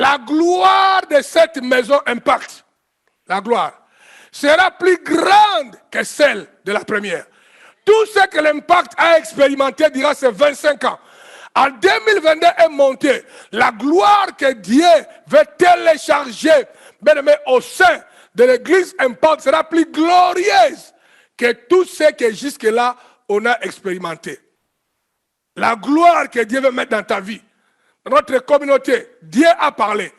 la gloire de cette maison Impact, la gloire, sera plus grande que celle de la première. Tout ce que l'Impact a expérimenté durant ces 25 ans, en 2022 est monté. La gloire que Dieu veut télécharger, bien aimé, au sein de l'église Impact sera plus glorieuse que tout ce que jusque-là on a expérimenté. La gloire que Dieu veut mettre dans ta vie, dans notre communauté, Dieu a parlé.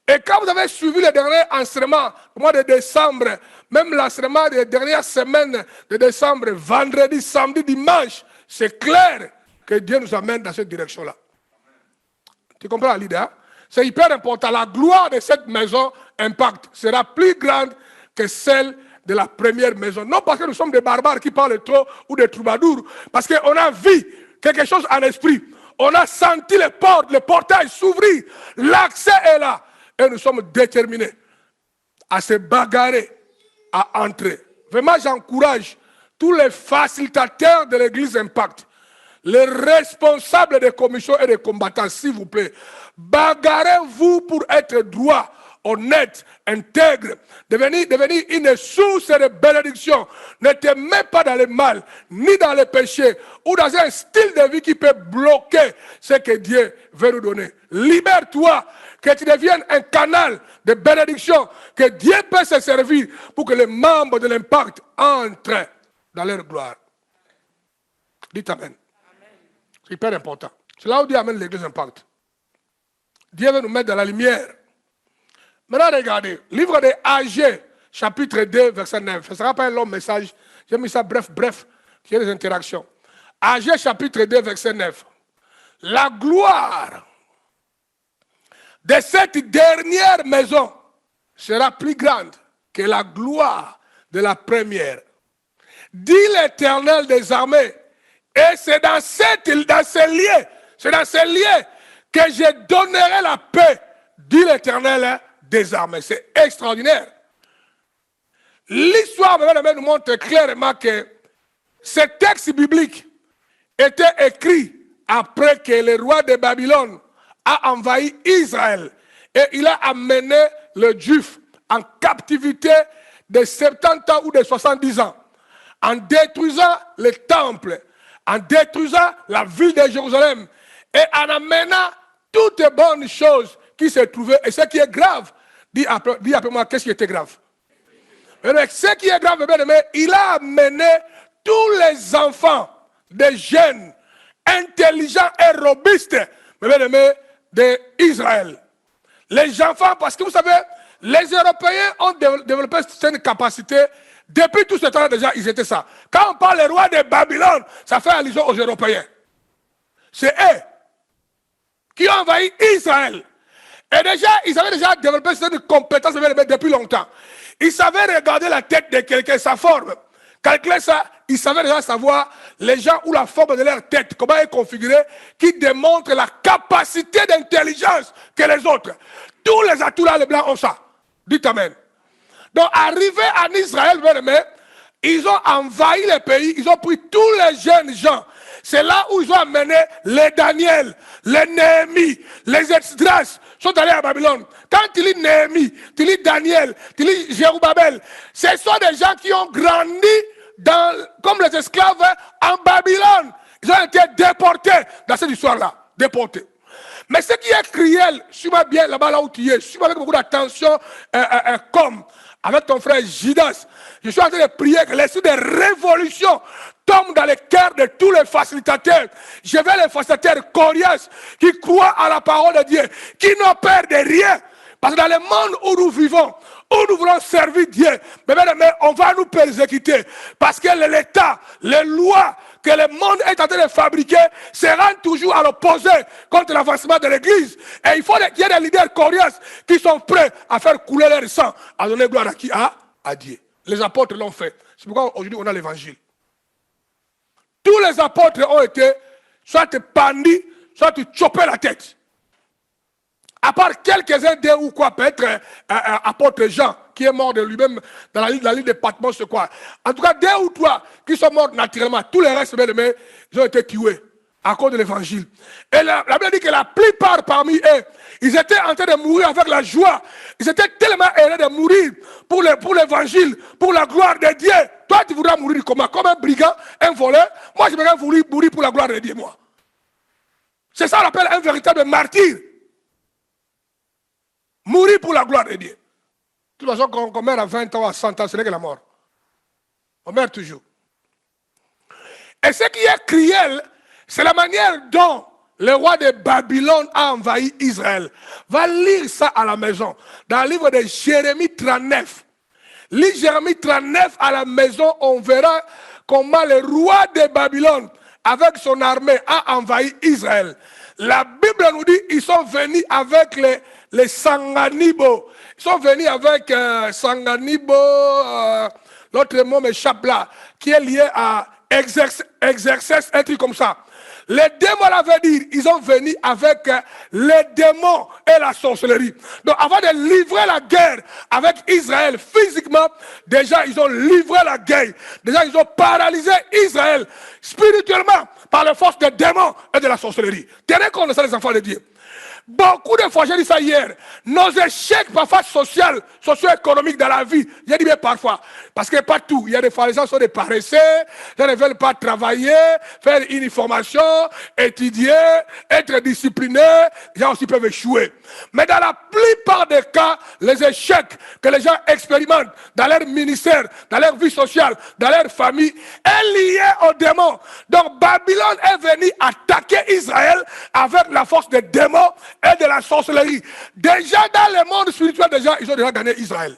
Et quand vous avez suivi le dernier enseignement, au mois de décembre, même l'enseignement des dernières semaines de décembre, vendredi, samedi, dimanche, c'est clair que Dieu nous amène dans cette direction-là. Tu comprends l'idée? Hein? C'est hyper important. La gloire de cette maison Impact sera plus grande que celle de la première maison. Non parce que nous sommes des barbares qui parlent trop ou des troubadours, parce qu'on a vu quelque chose en esprit. On a senti les portes, le portail s'ouvrir. L'accès est là. Et nous sommes déterminés à se bagarrer, à entrer. Vraiment, j'encourage tous les facilitateurs de l'église Impact, les responsables des commissions et des combattants, s'il vous plaît, bagarrez-vous pour être droit, honnête, intègre, devenir une source de bénédiction. Ne te mets pas dans le mal, ni dans le péché, ou dans un style de vie qui peut bloquer ce que Dieu veut nous donner. Libère-toi, que tu deviennes un canal de bénédiction, que Dieu peut se servir pour que les membres de l'Impact entrent dans leur gloire. Dites Amen. C'est hyper important. C'est là où Dieu amène l'église Impact. Dieu veut nous mettre dans la lumière. Maintenant, regardez, livre de Agé, chapitre 2, verset 9. Ce ne sera pas un long message. J'ai mis ça bref, il y a des interactions. Agé, chapitre 2, verset 9. La gloire de cette dernière maison sera plus grande que la gloire de la première. Dit l'Éternel des armées. Et c'est dans ces lieux que je donnerai la paix, dit l'Éternel des armées. C'est extraordinaire. L'histoire nous montre clairement que ce texte biblique était écrit après que le roi de Babylone a envahi Israël. Et il a amené le Juif en captivité de 70 ans ou de 70 ans. En détruisant le temple, en détruisant la ville de Jérusalem et en amenant toutes les bonnes choses qui se trouvaient. Et ce qui est grave, dis après moi, qu'est-ce qui était grave? Ce qui est grave, bien aimé, il a amené tous les enfants des jeunes, intelligents et robustes, bien aimé, d'Israël. Les enfants, parce que vous savez, les Européens ont développé cette capacité. Depuis tout ce temps déjà, ils étaient ça. Quand on parle des rois de Babylone, ça fait allusion aux Européens. C'est eux qui ont envahi Israël. Et déjà, ils avaient déjà développé cette compétence depuis longtemps. Ils savaient regarder la tête de quelqu'un, sa forme. Calculer ça, ils savaient déjà savoir les gens ou la forme de leur tête, comment elle est configurée, qui démontre la capacité d'intelligence que les autres. Tous les atouts là, les blancs ont ça. Dites Amen. Donc, arrivés en Israël, ils ont envahi le pays, ils ont pris tous les jeunes gens. C'est là où ils ont amené les Daniel, les Néhémie, les Esdras, sont allés à Babylone. Quand tu lis Néhémie, tu lis Daniel, tu lis Jérubbabel, ce sont des gens qui ont grandi comme les esclaves en Babylone. Ils ont été déportés dans cette histoire-là, déportés. Mais ce qui est cruel, suis-moi bien là-bas, là où tu es, suis-moi avec beaucoup d'attention, comme avec ton frère Judas. Je suis en train de prier que l'esprit de révolution tombe dans les cœurs de tous les facilitateurs. Je veux les facilitateurs coriaces qui croient à la parole de Dieu, qui n'ont peur de rien. Parce que dans le monde où nous vivons, où nous voulons servir Dieu, mais on va nous persécuter. Parce que l'État, les lois que le monde est en train de fabriquer se rendent toujours à l'opposé contre l'avancement de l'Église. Et il faut qu'il y ait des leaders coriaces qui sont prêts à faire couler leur sang, à donner gloire à qui? À Dieu. Les apôtres l'ont fait. C'est pourquoi aujourd'hui on a l'Évangile. Tous les apôtres ont été soit pendus, soit chopés la tête. À part quelques-uns d'eux ou quoi, peut-être apôtre Jean, qui est mort de lui-même dans la l'île de Patmos, quoi. En tout cas, 2 ou 3 qui sont morts naturellement. Tous les restes, ils ont été tués. à cause de l'évangile. Et la Bible dit que la plupart parmi eux, ils étaient en train de mourir avec la joie. Ils étaient tellement heureux de mourir pour l'évangile, pour la gloire de Dieu. Toi, tu voudras mourir comment? Comme un brigand, un voleur. Moi, je voudrais mourir pour la gloire de Dieu, moi. C'est ça qu'on appelle un véritable martyr. Mourir pour la gloire de Dieu. De toute façon, qu'on meurt à 20 ans, à 100 ans, ce n'est que la mort. On meurt toujours. Et ce qui est cruel, c'est la manière dont le roi de Babylone a envahi Israël. Va lire ça à la maison. Dans le livre de Jérémie 39. Lis Jérémie 39 à la maison, on verra comment le roi de Babylone, avec son armée, a envahi Israël. La Bible nous dit qu'ils sont venus avec les Sanganibo. Ils sont venus avec Sanganibo, l'autre mot m'échappe là, qui est lié à exercice, un truc comme ça. Les démons, ça veut dire, ils sont venus avec les démons et la sorcellerie. Donc, avant de livrer la guerre avec Israël physiquement, déjà, ils ont livré la guerre. Déjà, ils ont paralysé Israël spirituellement par la force des démons et de la sorcellerie. Tenez compte de ça, les enfants de Dieu. Beaucoup de fois, j'ai dit ça hier, nos échecs parfois socio-économiques dans la vie, j'ai dit bien parfois, parce que pas tout, il y a des fois les gens sont des paresseux, ils ne veulent pas travailler, faire une formation, étudier, être disciplinés, les gens aussi peuvent échouer. Mais dans la plupart des cas, les échecs que les gens expérimentent dans leur ministère, dans leur vie sociale, dans leur famille, est lié aux démons. Donc Babylone est venu attaquer Israël avec la force des démons et de la sorcellerie. Déjà dans le monde spirituel, déjà, ils ont déjà gagné Israël.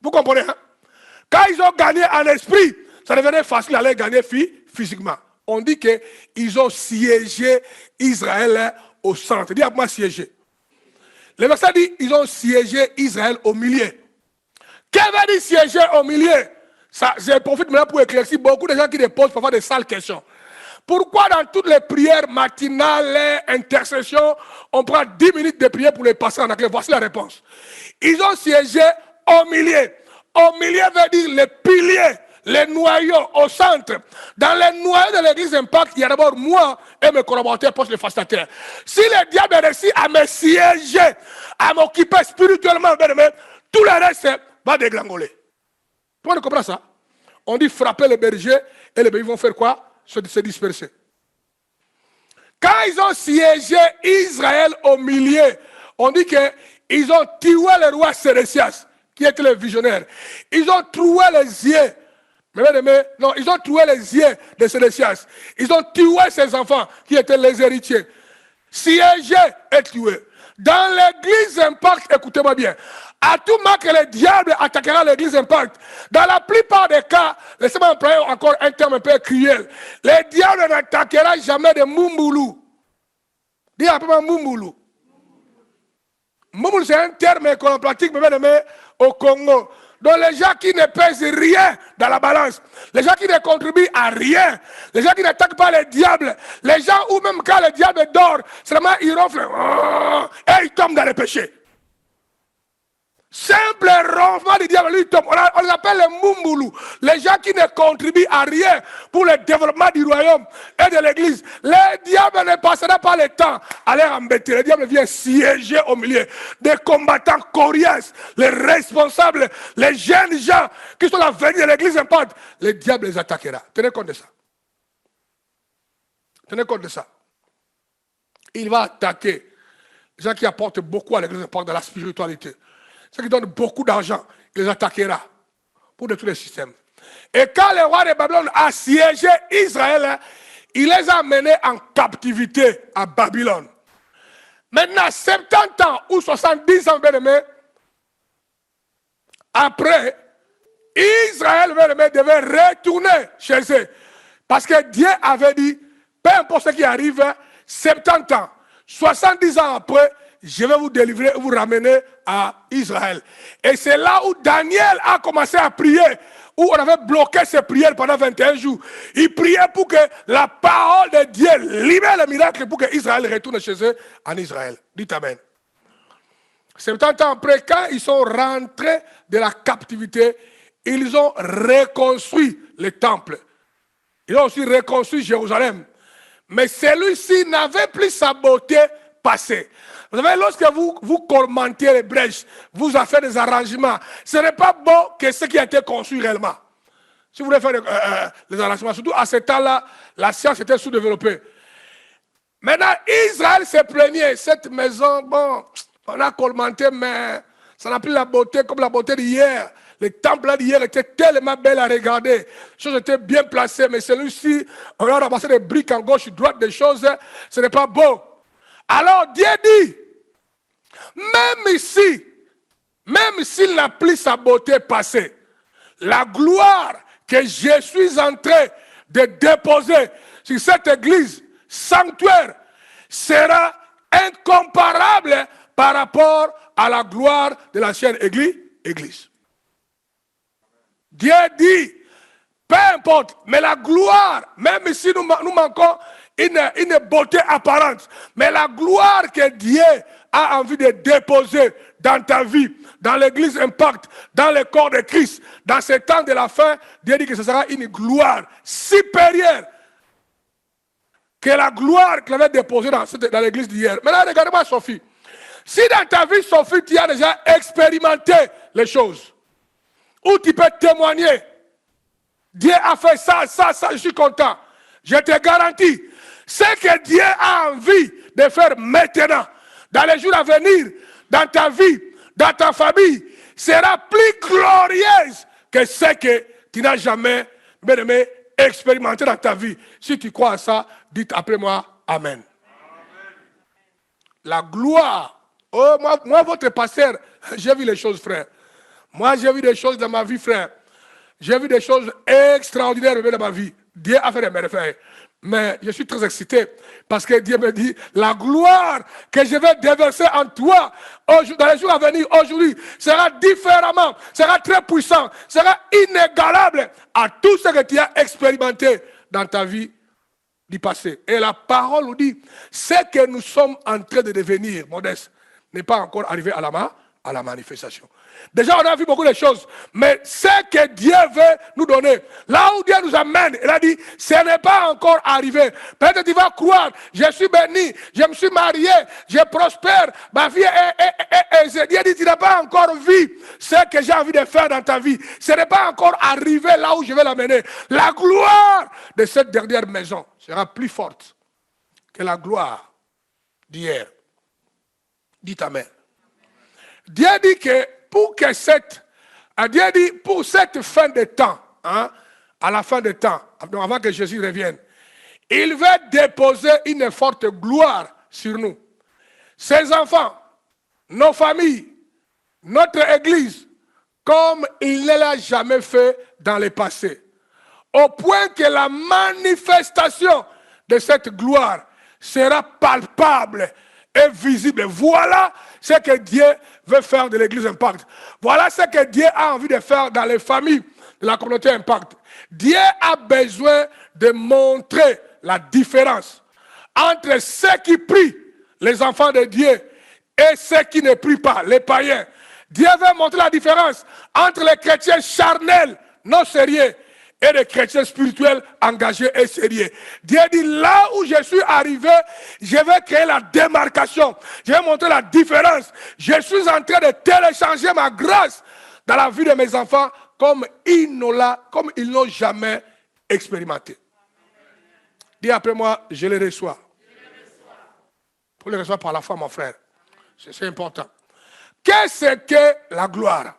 Vous comprenez, hein? Quand ils ont gagné en esprit, ça devenait facile d'aller gagner physiquement. On dit qu'ils ont siégé Israël au centre. Dis à moi siégé. Le verset dit ils ont siégé Israël au milieu. Qu'est-ce que veut dire siéger au milieu? Ça, je profite maintenant pour éclaircir beaucoup de gens qui posent parfois des sales questions. Pourquoi dans toutes les prières matinales, intercessions, on prend 10 minutes de prière pour les passer en anglais? Voici la réponse. Ils ont siégé au milieu. Au milieu veut dire les piliers, les noyaux, au centre. Dans les noyaux de l'église Impact, il y a d'abord moi et mes collaborateurs postes les facilitateurs. Si le diable réussit à me siéger, à m'occuper spirituellement, tout le reste va dégringoler. Tout le monde comprend ça? On dit frapper les bergers et les bergers vont faire quoi? Se disperser. Quand ils ont siégé Israël au milieu, on dit qu'ils ont tué le roi Sédécias, qui était le visionnaire. Ils ont troué les yeux. Non, ils ont troué les yeux de Sédécias. Ils ont tué ses enfants, qui étaient les héritiers. Siégé et tué. Dans l'église Impact, écoutez-moi bien, à tout moment que le diable attaquera l'église Impact, dans la plupart des cas, laissez-moi employer encore un terme un peu cruel, le diable n'attaquera jamais de Mumboulou. Dis un peu Mumboulou. Mumboulou, c'est un terme qu'on pratique au Congo. Donc les gens qui ne pèsent rien dans la balance, les gens qui ne contribuent à rien, les gens qui n'attaquent pas le diable, les gens où même quand le diable dort, seulement ils ronflent et ils tombent dans le péché. Simple ronflement du diable, lui tombe. On les appelle les Mumboulou, les gens qui ne contribuent à rien pour le développement du royaume et de l'église. Le diable ne passera pas le temps à les embêter. Le diable vient siéger au milieu des combattants coriaces, les responsables, les jeunes gens qui sont là venus de l'église Impact. Le diable les attaquera. Tenez compte de ça. Tenez compte de ça. Il va attaquer les gens qui apportent beaucoup à l'église Impact dans la spiritualité. Ceux qui donnent beaucoup d'argent, il les attaquera pour détruire le système. Et quand le roi de Babylone a siégé Israël, il les a menés en captivité à Babylone. Maintenant, 70 ans ou 70 ans, après, Israël devait retourner chez eux. Parce que Dieu avait dit, peu importe ce qui arrive, 70 ans, 70 ans après, je vais vous délivrer et vous ramener à Israël. Et c'est là où Daniel a commencé à prier, où on avait bloqué ses prières pendant 21 jours. Il priait pour que la parole de Dieu libère le miracle pour que Israël retourne chez eux en Israël. Dites Amen. 70 ans après, quand ils sont rentrés de la captivité, ils ont reconstruit le temple. Ils ont aussi reconstruit Jérusalem. Mais celui-ci n'avait plus sa beauté passée. Vous savez, lorsque vous commentez les brèches, vous avez fait des arrangements, ce n'est pas beau que ce qui a été conçu réellement. Si vous voulez faire les arrangements, surtout à ce temps-là, la science était sous-développée. Maintenant, Israël se plaignait, cette maison, bon, on a commenté, mais ça n'a plus la beauté comme la beauté d'hier. Le temple d'hier était tellement belle à regarder. Les choses étaient bien placées, mais celui-ci, on a ramassé des briques en gauche, droite, des choses, ce n'est pas beau. Alors Dieu dit, même ici, même s'il n'a plus sa beauté passée, la gloire que je suis en train de déposer sur cette église sanctuaire sera incomparable par rapport à la gloire de l'ancienne église. Dieu dit, peu importe, mais la gloire, même si nous manquons une beauté apparente, mais la gloire que Dieu a envie de déposer dans ta vie, dans l'église Impact, dans le corps de Christ, dans ce temps de la fin, Dieu dit que ce sera une gloire supérieure que la gloire qu'il avait déposée dans l'église d'hier. Maintenant, regardez-moi Sophie. Si dans ta vie, Sophie, tu as déjà expérimenté les choses, où tu peux témoigner, Dieu a fait ça, je suis content. Je te garantis, ce que Dieu a envie de faire maintenant, dans les jours à venir, dans ta vie, dans ta famille, sera plus glorieuse que ce que tu n'as jamais, bien aimé, expérimenté dans ta vie. Si tu crois à ça, dites après moi, Amen. La gloire. Oh, moi, votre pasteur, j'ai vu les choses, frère. Moi, j'ai vu des choses dans ma vie, frère. J'ai vu des choses extraordinaires dans ma vie. Dieu a fait des merveilles. Mais je suis très excité parce que Dieu me dit, la gloire que je vais déverser en toi dans les jours à venir, aujourd'hui, sera différemment, sera très puissant, sera inégalable à tout ce que tu as expérimenté dans ta vie du passé. Et la parole nous dit, ce que nous sommes en train de devenir, Modeste, n'est pas encore arrivé à la manifestation. Déjà, on a vu beaucoup de choses, mais ce que Dieu veut nous donner, là où Dieu nous amène, il a dit, ce n'est pas encore arrivé. Peut-être tu vas croire, je suis béni, je me suis marié, je prospère, ma vie est Dieu dit, tu n'as pas encore vu ce que j'ai envie de faire dans ta vie. Ce n'est pas encore arrivé là où je vais l'amener. La gloire de cette dernière maison sera plus forte que la gloire d'hier. Dites Amen. Dieu dit que pour cette fin de temps, hein, à la fin de temps, avant que Jésus revienne, il va déposer une forte gloire sur nous. Ses enfants, nos familles, notre église, comme il ne l'a jamais fait dans le passé. Au point que la manifestation de cette gloire sera palpable et visible. Voilà ce que Dieu veut faire de l'église Impact. Voilà ce que Dieu a envie de faire dans les familles de la communauté Impact. Dieu a besoin de montrer la différence entre ceux qui prient, les enfants de Dieu, et ceux qui ne prient pas, les païens. Dieu veut montrer la différence entre les chrétiens charnels, non sérieux, et les chrétiens spirituels engagés et sérieux. Dieu dit, là où je suis arrivé, je vais créer la démarcation. Je vais montrer la différence. Je suis en train de télécharger ma grâce dans la vie de mes enfants comme ils n'ont jamais expérimenté. Dis après moi, je les reçois. Pour les recevoir par la foi, mon frère. C'est important. Qu'est-ce que la gloire?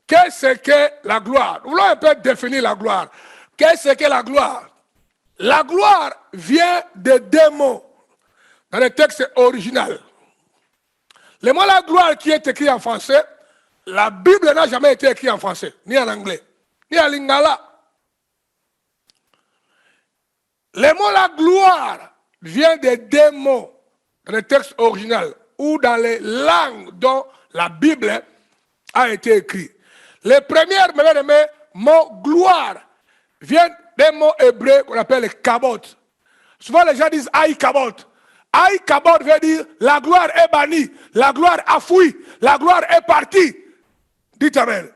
Qu'est-ce que la gloire? Nous voulons un peu définir la gloire. Qu'est-ce que la gloire? La gloire vient de deux mots dans le texte original. Le mot la gloire qui est écrit en français, la Bible n'a jamais été écrite en français, ni en anglais, ni en lingala. Le mot la gloire vient de deux mots dans le texte original ou dans les langues dont la Bible a été écrite. Le premier mot gloire vient d'un mot hébreu qu'on appelle kabot. Souvent les gens disent aïe kabot. Aïe kabot veut dire la gloire est bannie, la gloire a fui, la gloire est partie. Dites amen.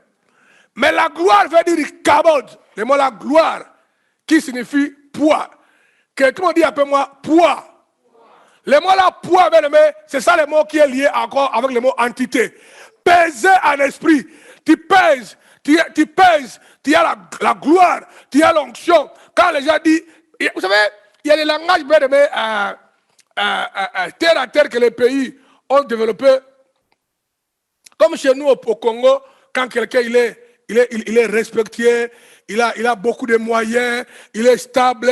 Mais la gloire veut dire kabot. Le mot la gloire qui signifie poids. Quelqu'un dit après moi, poids. Le mot là, poids, c'est ça le mot qui est lié encore avec le mot entité. Peser en esprit. Tu pèses, tu pèses, tu as la gloire, tu as l'onction. Quand les gens disent, vous savez, il y a des langages terre à terre que les pays ont développé. Comme chez nous au Congo, quand quelqu'un il est respecté, il a beaucoup de moyens, il est stable,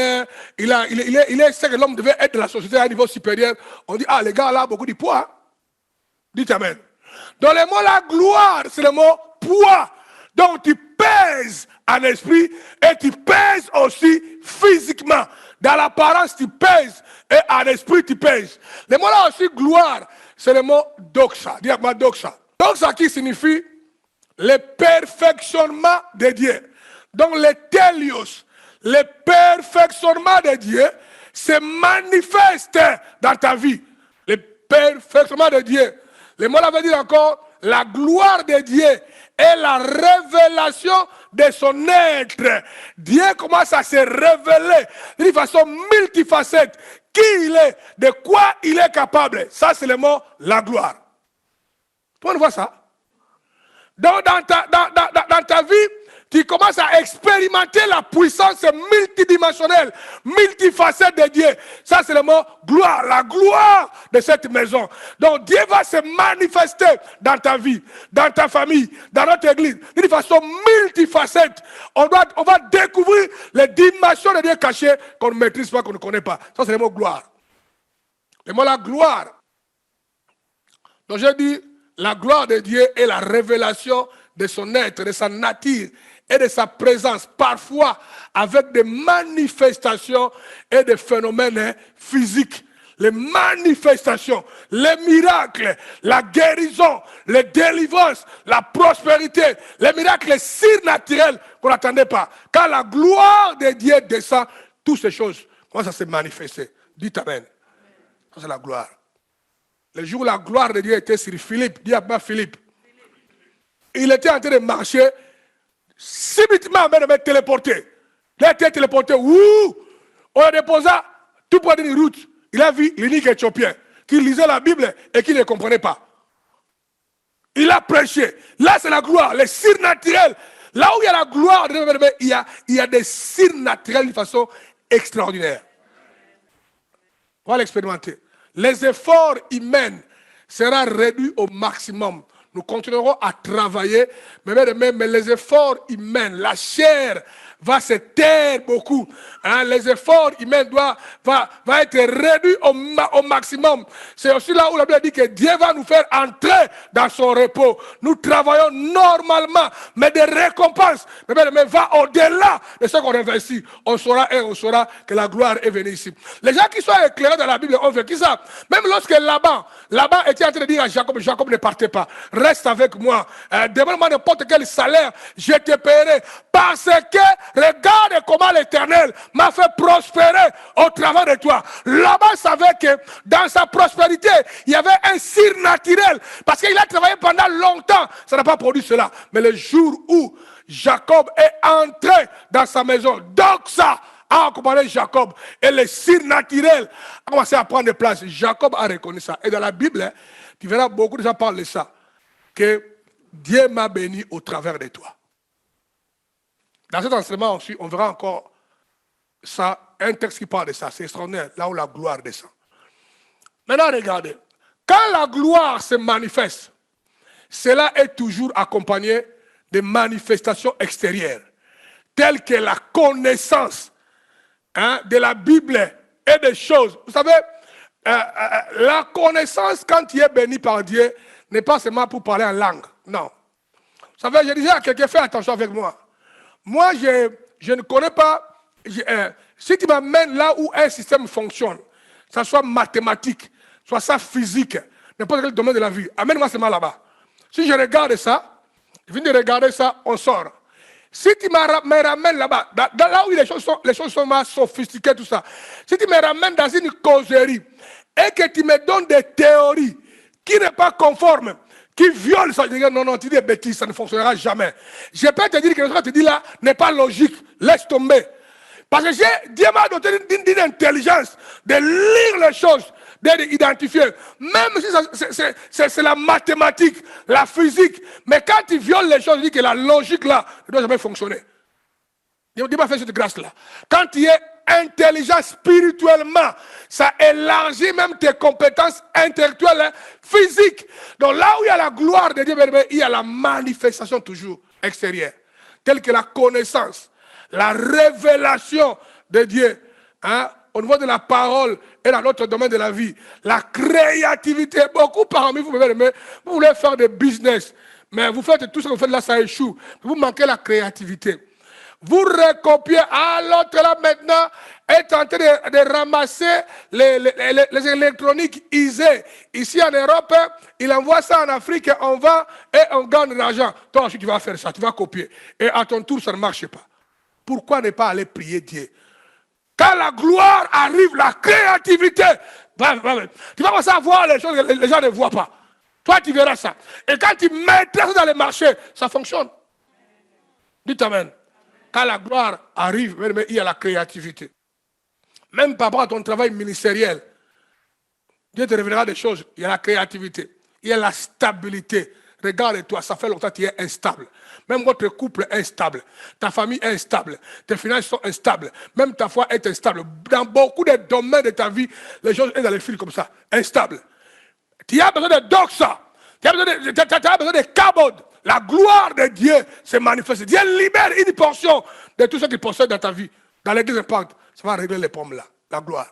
il est ce que l'homme devait être de la société à un niveau supérieur. On dit, ah, les gars là, beaucoup de poids. Dites amen. Dans le mot la gloire, c'est le mot poids. Donc tu pèses en esprit et tu pèses aussi physiquement. Dans l'apparence, tu pèses et en esprit, tu pèses. Le mot là aussi, gloire, c'est le mot doxa. Dis-moi doxa. Doxa qui signifie le perfectionnement de Dieu. Donc le télios, le perfectionnement de Dieu se manifeste dans ta vie. Le perfectionnement de Dieu. Le mot là veut dire encore la gloire de Dieu est la révélation de son être. Dieu commence à se révéler d'une façon multifacette. Qui il est, de quoi il est capable. Ça c'est le mot la gloire. Tout le monde voit ça? Donc dans ta vie, tu commences à expérimenter la puissance multidimensionnelle, multifacette de Dieu. Ça, c'est le mot gloire, la gloire de cette maison. Donc, Dieu va se manifester dans ta vie, dans ta famille, dans notre église, d'une façon multifacette. On va découvrir les dimensions de Dieu cachées qu'on ne maîtrise pas, qu'on ne connaît pas. Ça, c'est le mot gloire. Le mot la gloire. Donc, j'ai dit, la gloire de Dieu est la révélation de son être, de sa nature et de sa présence, parfois avec des manifestations et des phénomènes physiques. Les manifestations, les miracles, la guérison, les délivrances, la prospérité, les miracles surnaturels qu'on n'attendait pas. Quand la gloire de Dieu descend, toutes ces choses commencent à se manifester. Dites amen. Ça c'est la gloire. Le jour où la gloire de Dieu était sur Philippe, dis à moi Philippe, il était en train de marcher, subitement même de téléporter. Il a été téléporté, on a déposé tout près d'une route. Il a vu l'unique Éthiopien qui lisait la Bible et qui ne comprenait pas. Il a prêché. Là, c'est la gloire, les surnaturels. Là où il y a la gloire, il y a des surnaturels de façon extraordinaire. On va l'expérimenter. Les efforts humains seront réduits au maximum. Nous continuerons à travailler, mais les efforts humains, la chair va se taire beaucoup. Hein? Les efforts humains va être réduits au maximum. C'est aussi là où la Bible dit que Dieu va nous faire entrer dans son repos. Nous travaillons normalement, mais des récompenses mais va au-delà de ce qu'on investit. On saura que la gloire est venue ici. Les gens qui sont éclairés dans la Bible ont vécu ça. Même lorsque Laban était en train de dire à Jacob, Jacob ne partez pas, reste avec moi, demande-moi n'importe quel salaire, je te paierai, parce que regarde comment l'Éternel m'a fait prospérer au travers de toi. Laban savait que dans sa prospérité, il y avait un surnaturel, parce qu'il a travaillé pendant longtemps, ça n'a pas produit cela. Mais le jour où Jacob est entré dans sa maison, donc ça a accompagné Jacob, et le surnaturel a commencé à prendre place. Jacob a reconnu ça. Et dans la Bible, tu verras beaucoup de gens parler de ça, que Dieu m'a béni au travers de toi. Dans cet enseignement aussi, on verra encore ça, un texte qui parle de ça. C'est extraordinaire, là où la gloire descend. Maintenant, regardez. Quand la gloire se manifeste, cela est toujours accompagné de manifestations extérieures, telles que la connaissance de la Bible et des choses. Vous savez, la connaissance, quand tu es béni par Dieu, n'est pas seulement pour parler en langue. Non. Vous savez, je disais à quelqu'un, fais attention avec moi. Moi, je ne connais pas. Si tu m'amènes là où un système fonctionne, que ce soit mathématique, soit ça physique, n'importe quel domaine de la vie, amène-moi seulement là-bas. Si je regarde ça, je viens de regarder ça, on sort. Si tu me ramènes là-bas, là où les choses sont sophistiquées, tout ça, si tu me ramènes dans une causerie et que tu me donnes des théories qui n'est pas conforme, qui violent ça, je dis non, tu dis des bêtises, ça ne fonctionnera jamais. Je peux te dire que ce que tu dis là n'est pas logique, laisse tomber. Parce que Dieu m'a doté d'une intelligence de lire les choses, d'identifier. Même si c'est la mathématique, la physique. Mais quand tu violes les choses, tu dis que la logique là ne doit jamais fonctionner. Dieu m'a fait cette grâce-là. Quand tu es intelligent spirituellement, ça élargit même tes compétences intellectuelles, physiques. Donc là où il y a la gloire de Dieu, il y a la manifestation toujours extérieure. Telle que la connaissance, la révélation de Dieu, hein, au niveau de la parole et dans notre domaine de la vie. La créativité, beaucoup parmi vous, vous voulez faire des business, mais vous faites tout ce que vous faites là, ça échoue. Vous manquez la créativité. Vous recopiez, l'autre là maintenant est en train de ramasser les électroniques ISE. Ici en Europe, il envoie ça en Afrique, on vend et on gagne de l'argent. Toi aussi tu vas faire ça, tu vas copier. Et à ton tour, ça ne marche pas. Pourquoi ne pas aller prier Dieu? Quand la gloire arrive, la créativité, tu vas commencer à voir les choses que les gens ne voient pas. Toi, tu verras ça. Et quand tu mettras ça dans les marchés, ça fonctionne. Dites amen. Quand la gloire arrive, il y a la créativité. Même par rapport à ton travail ministériel, Dieu te révélera des choses. Il y a la créativité. Il y a la stabilité. Regarde-toi, ça fait longtemps que tu es instable. Même votre couple est instable. Ta famille est instable. Tes finances sont instables. Même ta foi est instable. Dans beaucoup de domaines de ta vie, les choses sont dans les fils comme ça. Instables. Tu as besoin de doxa. Tu as besoin de kabod. La gloire de Dieu se manifeste. Dieu libère une portion de tout ce qu'il possède dans ta vie. Dans l'église Impact, ça va régler les pommes là. La gloire.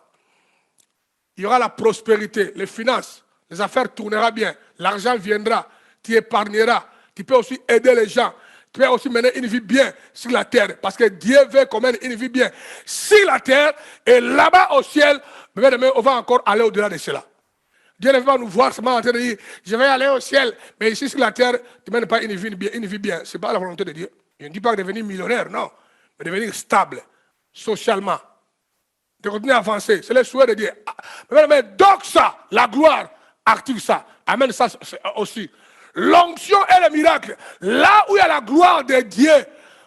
Il y aura la prospérité, les finances, les affaires tourneront bien. L'argent viendra. Tu épargneras. Tu peux aussi aider les gens. Tu peux aussi mener une vie bien sur la terre. Parce que Dieu veut qu'on mène une vie bien sur la terre. Et là-bas au ciel, on va encore aller au-delà de cela. Dieu ne veut pas nous voir seulement en train de dire, je vais aller au ciel, mais ici sur la terre, tu ne mènes pas une vie bien. Ce n'est pas la volonté de Dieu. Je ne dis pas devenir millionnaire, non. Mais devenir stable, socialement. De continuer à avancer. C'est le souhait de Dieu. Mais donc ça, la gloire, active ça. Amène ça aussi. L'onction et le miracle. Là où il y a la gloire de Dieu,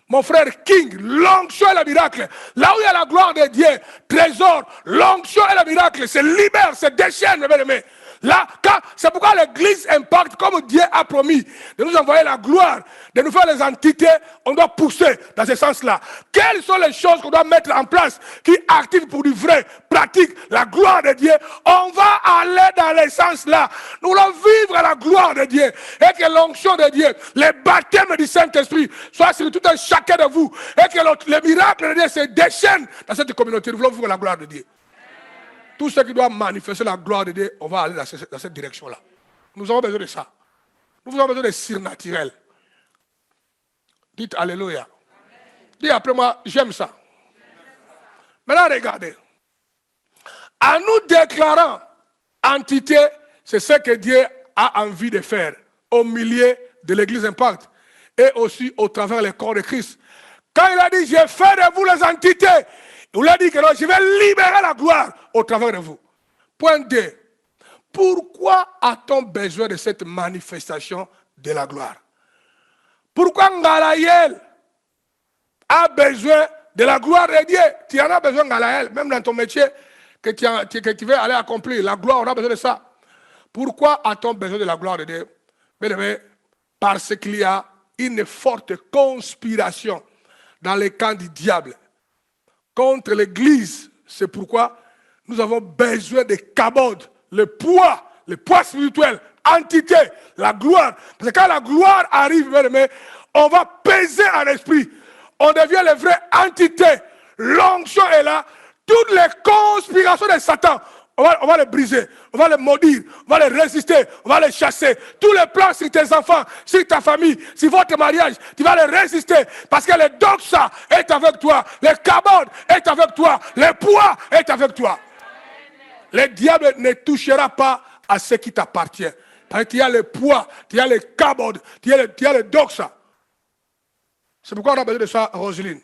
mon frère King, l'onction et le miracle. Là où il y a la gloire de Dieu, trésor, l'onction et le miracle se libère, se déchaîne, mes bien-aimés. Là, c'est pourquoi l'église Impact, comme Dieu a promis de nous envoyer la gloire, de nous faire les entités, on doit pousser dans ce sens-là. Quelles sont les choses qu'on doit mettre en place qui activent pour du vrai, pratique, la gloire de Dieu? On va aller dans les sens-là. Nous voulons vivre la gloire de Dieu et que l'onction de Dieu, les baptêmes du Saint-Esprit soient sur tout un chacun de vous et que le miracle de Dieu se déchaîne dans cette communauté. Nous voulons vivre la gloire de Dieu. Tout ce qui doit manifester la gloire de Dieu, on va aller dans cette direction-là. Nous avons besoin de ça. Nous avons besoin de surnaturel. Dites Alléluia. Dites après moi, j'aime ça. Maintenant, regardez. En nous déclarant entité, c'est ce que Dieu a envie de faire au milieu de l'église Impact et aussi au travers des corps de Christ. Quand il a dit, je fais de vous les entités, il lui a dit que non, je vais libérer la gloire au travers de vous. Point 2. Pourquoi a-t-on besoin de cette manifestation de la gloire? Pourquoi Ngalaïel a besoin de la gloire de Dieu? Tu en as besoin, Ngalaïel, même dans ton métier que tu veux aller accomplir. La gloire, on a besoin de ça. Pourquoi a-t-on besoin de la gloire de Dieu? Parce qu'il y a une forte conspiration dans les camps du diable contre l'église. C'est pourquoi nous avons besoin de kabod, le poids spirituel, entité, la gloire. Parce que quand la gloire arrive, on va peser en esprit. On devient les vraies entités. L'onction est là. Toutes les conspirations de Satan, on va les briser, on va les maudire, on va les résister, on va les chasser. Tous les plans sur tes enfants, sur ta famille, sur votre mariage, tu vas les résister. Parce que le doxa est avec toi, le kabod est avec toi, le poids est avec toi. Le diable ne touchera pas à ce qui t'appartient. Parce que tu as le poids, tu as le kabod, tu as le doxa. C'est pourquoi on a besoin de ça, Roselyne.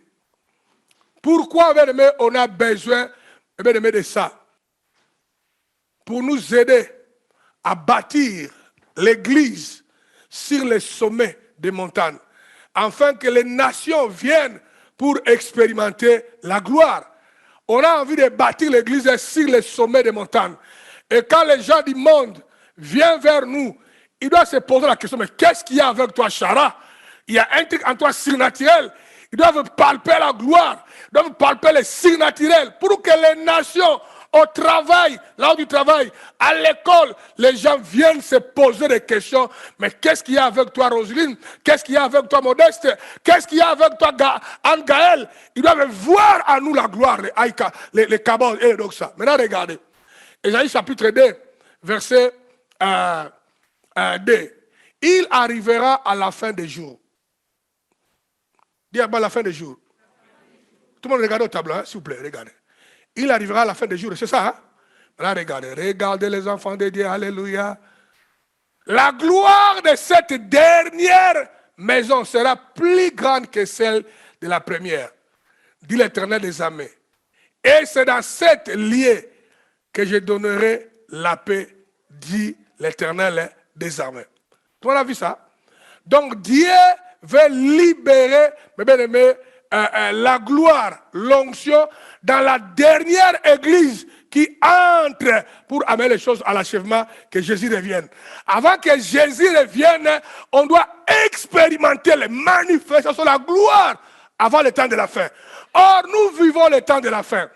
Pourquoi, on a besoin de ça? Pour nous aider à bâtir l'église sur les sommets des montagnes, afin que les nations viennent pour expérimenter la gloire. On a envie de bâtir l'église sur les sommets des montagnes. Et quand les gens du monde viennent vers nous, ils doivent se poser la question, mais qu'est-ce qu'il y a avec toi, Chara? Il y a un truc en toi surnaturel. Ils doivent palper la gloire, ils doivent palper les surnaturels pour que les nations, au travail, là où tu travailles, à l'école, les gens viennent se poser des questions. Mais qu'est-ce qu'il y a avec toi, Roselyne? Qu'est-ce qu'il y a avec toi, Modeste? Qu'est-ce qu'il y a avec toi, Anne-Gaël? Ils doivent voir à nous la gloire, les Kabod et les Doxa. Maintenant, regardez. Ésaïe chapitre 2, verset 2. Il arrivera à la fin des jours. Dis à la fin des jours. Tout le monde regarde au tableau, hein, s'il vous plaît, regardez. Il arrivera à la fin des jours, c'est ça, hein? Là, regardez les enfants de Dieu, alléluia. La gloire de cette dernière maison sera plus grande que celle de la première, dit l'Éternel des armées. Et c'est dans cette lieu que je donnerai la paix, dit l'Éternel des armées. Tout le monde a vu ça? Donc Dieu veut libérer, mes bien-aimés, la gloire, l'onction dans la dernière église qui entre pour amener les choses à l'achèvement, que Jésus revienne. Avant que Jésus revienne, on doit expérimenter les manifestations de la gloire avant le temps de la fin. Or, nous vivons le temps de la fin.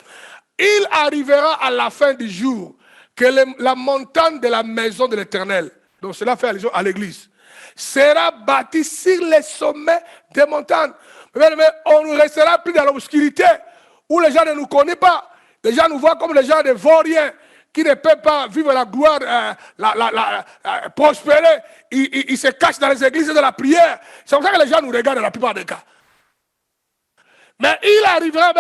Il arrivera à la fin du jour que la montagne de la maison de l'Éternel, donc cela fait allusion à l'église, sera bâtie sur les sommets des montagnes. Mais on ne restera plus dans l'obscurité où les gens ne nous connaissent pas. Les gens nous voient comme les gens des vauriens qui ne peuvent pas vivre la gloire, prospérer. Ils se cachent dans les églises de la prière. C'est pour ça que les gens nous regardent dans la plupart des cas. Mais il arrivera,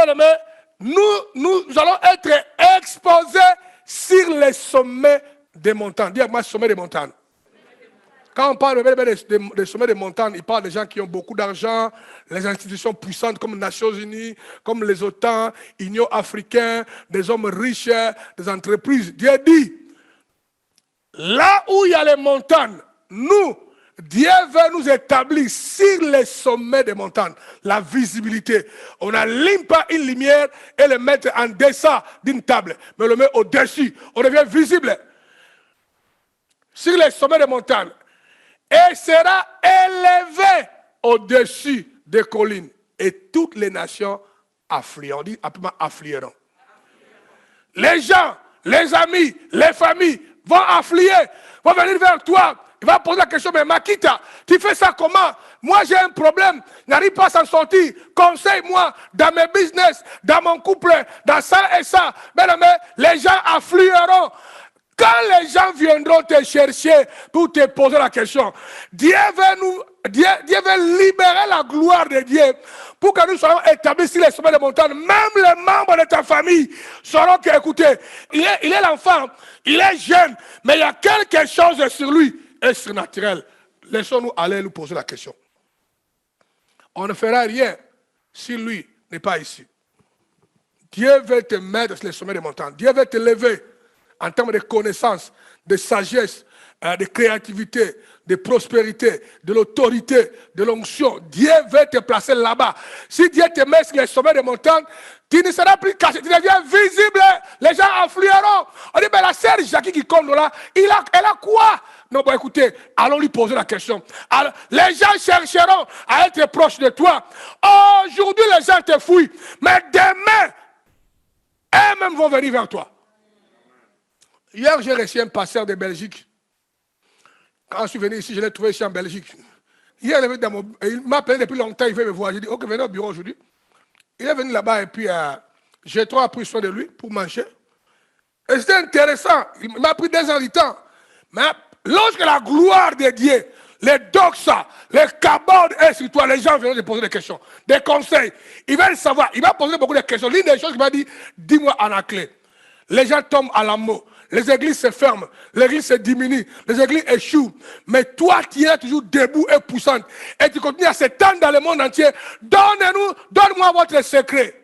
nous allons être exposés sur les sommets des montagnes. Dis-moi, sommet des montagnes. Quand on parle des sommets des montagnes, il parle des gens qui ont beaucoup d'argent, les institutions puissantes comme les Nations Unies, comme les OTAN, Union africaine, des hommes riches, des entreprises. Dieu dit, là où il y a les montagnes, nous, Dieu veut nous établir sur les sommets des montagnes, la visibilité. On n'allume pas une lumière et le mettre en dessous d'une table, mais on le met au-dessus. On devient visible sur les sommets des montagnes. Et sera élevé au-dessus des collines. Et toutes les nations afflueront. On dit afflueront. Les gens, les amis, les familles vont affluer, vont venir vers toi. Ils vont poser la question, mais Makita, tu fais ça comment? Moi j'ai un problème, n'arrive pas à s'en sortir. Conseille-moi dans mes business, dans mon couple, dans ça et ça. Mais les gens afflueront. Quand les gens viendront te chercher pour te poser la question, Dieu veut libérer la gloire de Dieu pour que nous soyons établis sur les sommets des montagnes. Même les membres de ta famille sauront que, écoutez, il est l'enfant, il est jeune, mais il y a quelque chose sur lui, et surnaturel. Laissons-nous aller nous poser la question. On ne fera rien si lui n'est pas ici. Dieu veut te mettre sur les sommets des montagnes. Dieu veut te lever en termes de connaissance, de sagesse, de créativité, de prospérité, de l'autorité, de l'onction. Dieu veut te placer là-bas. Si Dieu te met sur les sommets des montagnes, tu ne seras plus caché, tu deviens visible. Les gens afflueront. On dit, la sœur Jackie qui compte là, elle a quoi? Non, bon, écoutez, allons lui poser la question. Alors, les gens chercheront à être proches de toi. Aujourd'hui, les gens te fouillent. Mais demain, eux-mêmes vont venir vers toi. Hier, j'ai reçu un pasteur de Belgique. Quand je suis venu ici, je l'ai trouvé ici en Belgique. Hier, il m'a appelé depuis longtemps, il veut me voir. J'ai dit, ok, venez au bureau aujourd'hui. Il est venu là-bas et puis j'ai trop pris soin de lui pour manger. Et c'était intéressant. Il m'a pris 2 ans de temps. Mais lorsque la gloire de Dieu, les doxa, les kabodes est sur toi, les gens viennent te poser des questions, des conseils. Ils veulent savoir, il va poser beaucoup de questions. L'une des choses qu'il m'a dit, dis-moi en la clé. Les gens tombent à l'amour. Les églises se ferment, l'église se diminue, les églises échouent. Mais toi, tu es toujours debout et poussante. Et tu continues à s'étendre dans le monde entier. Donne-moi votre secret.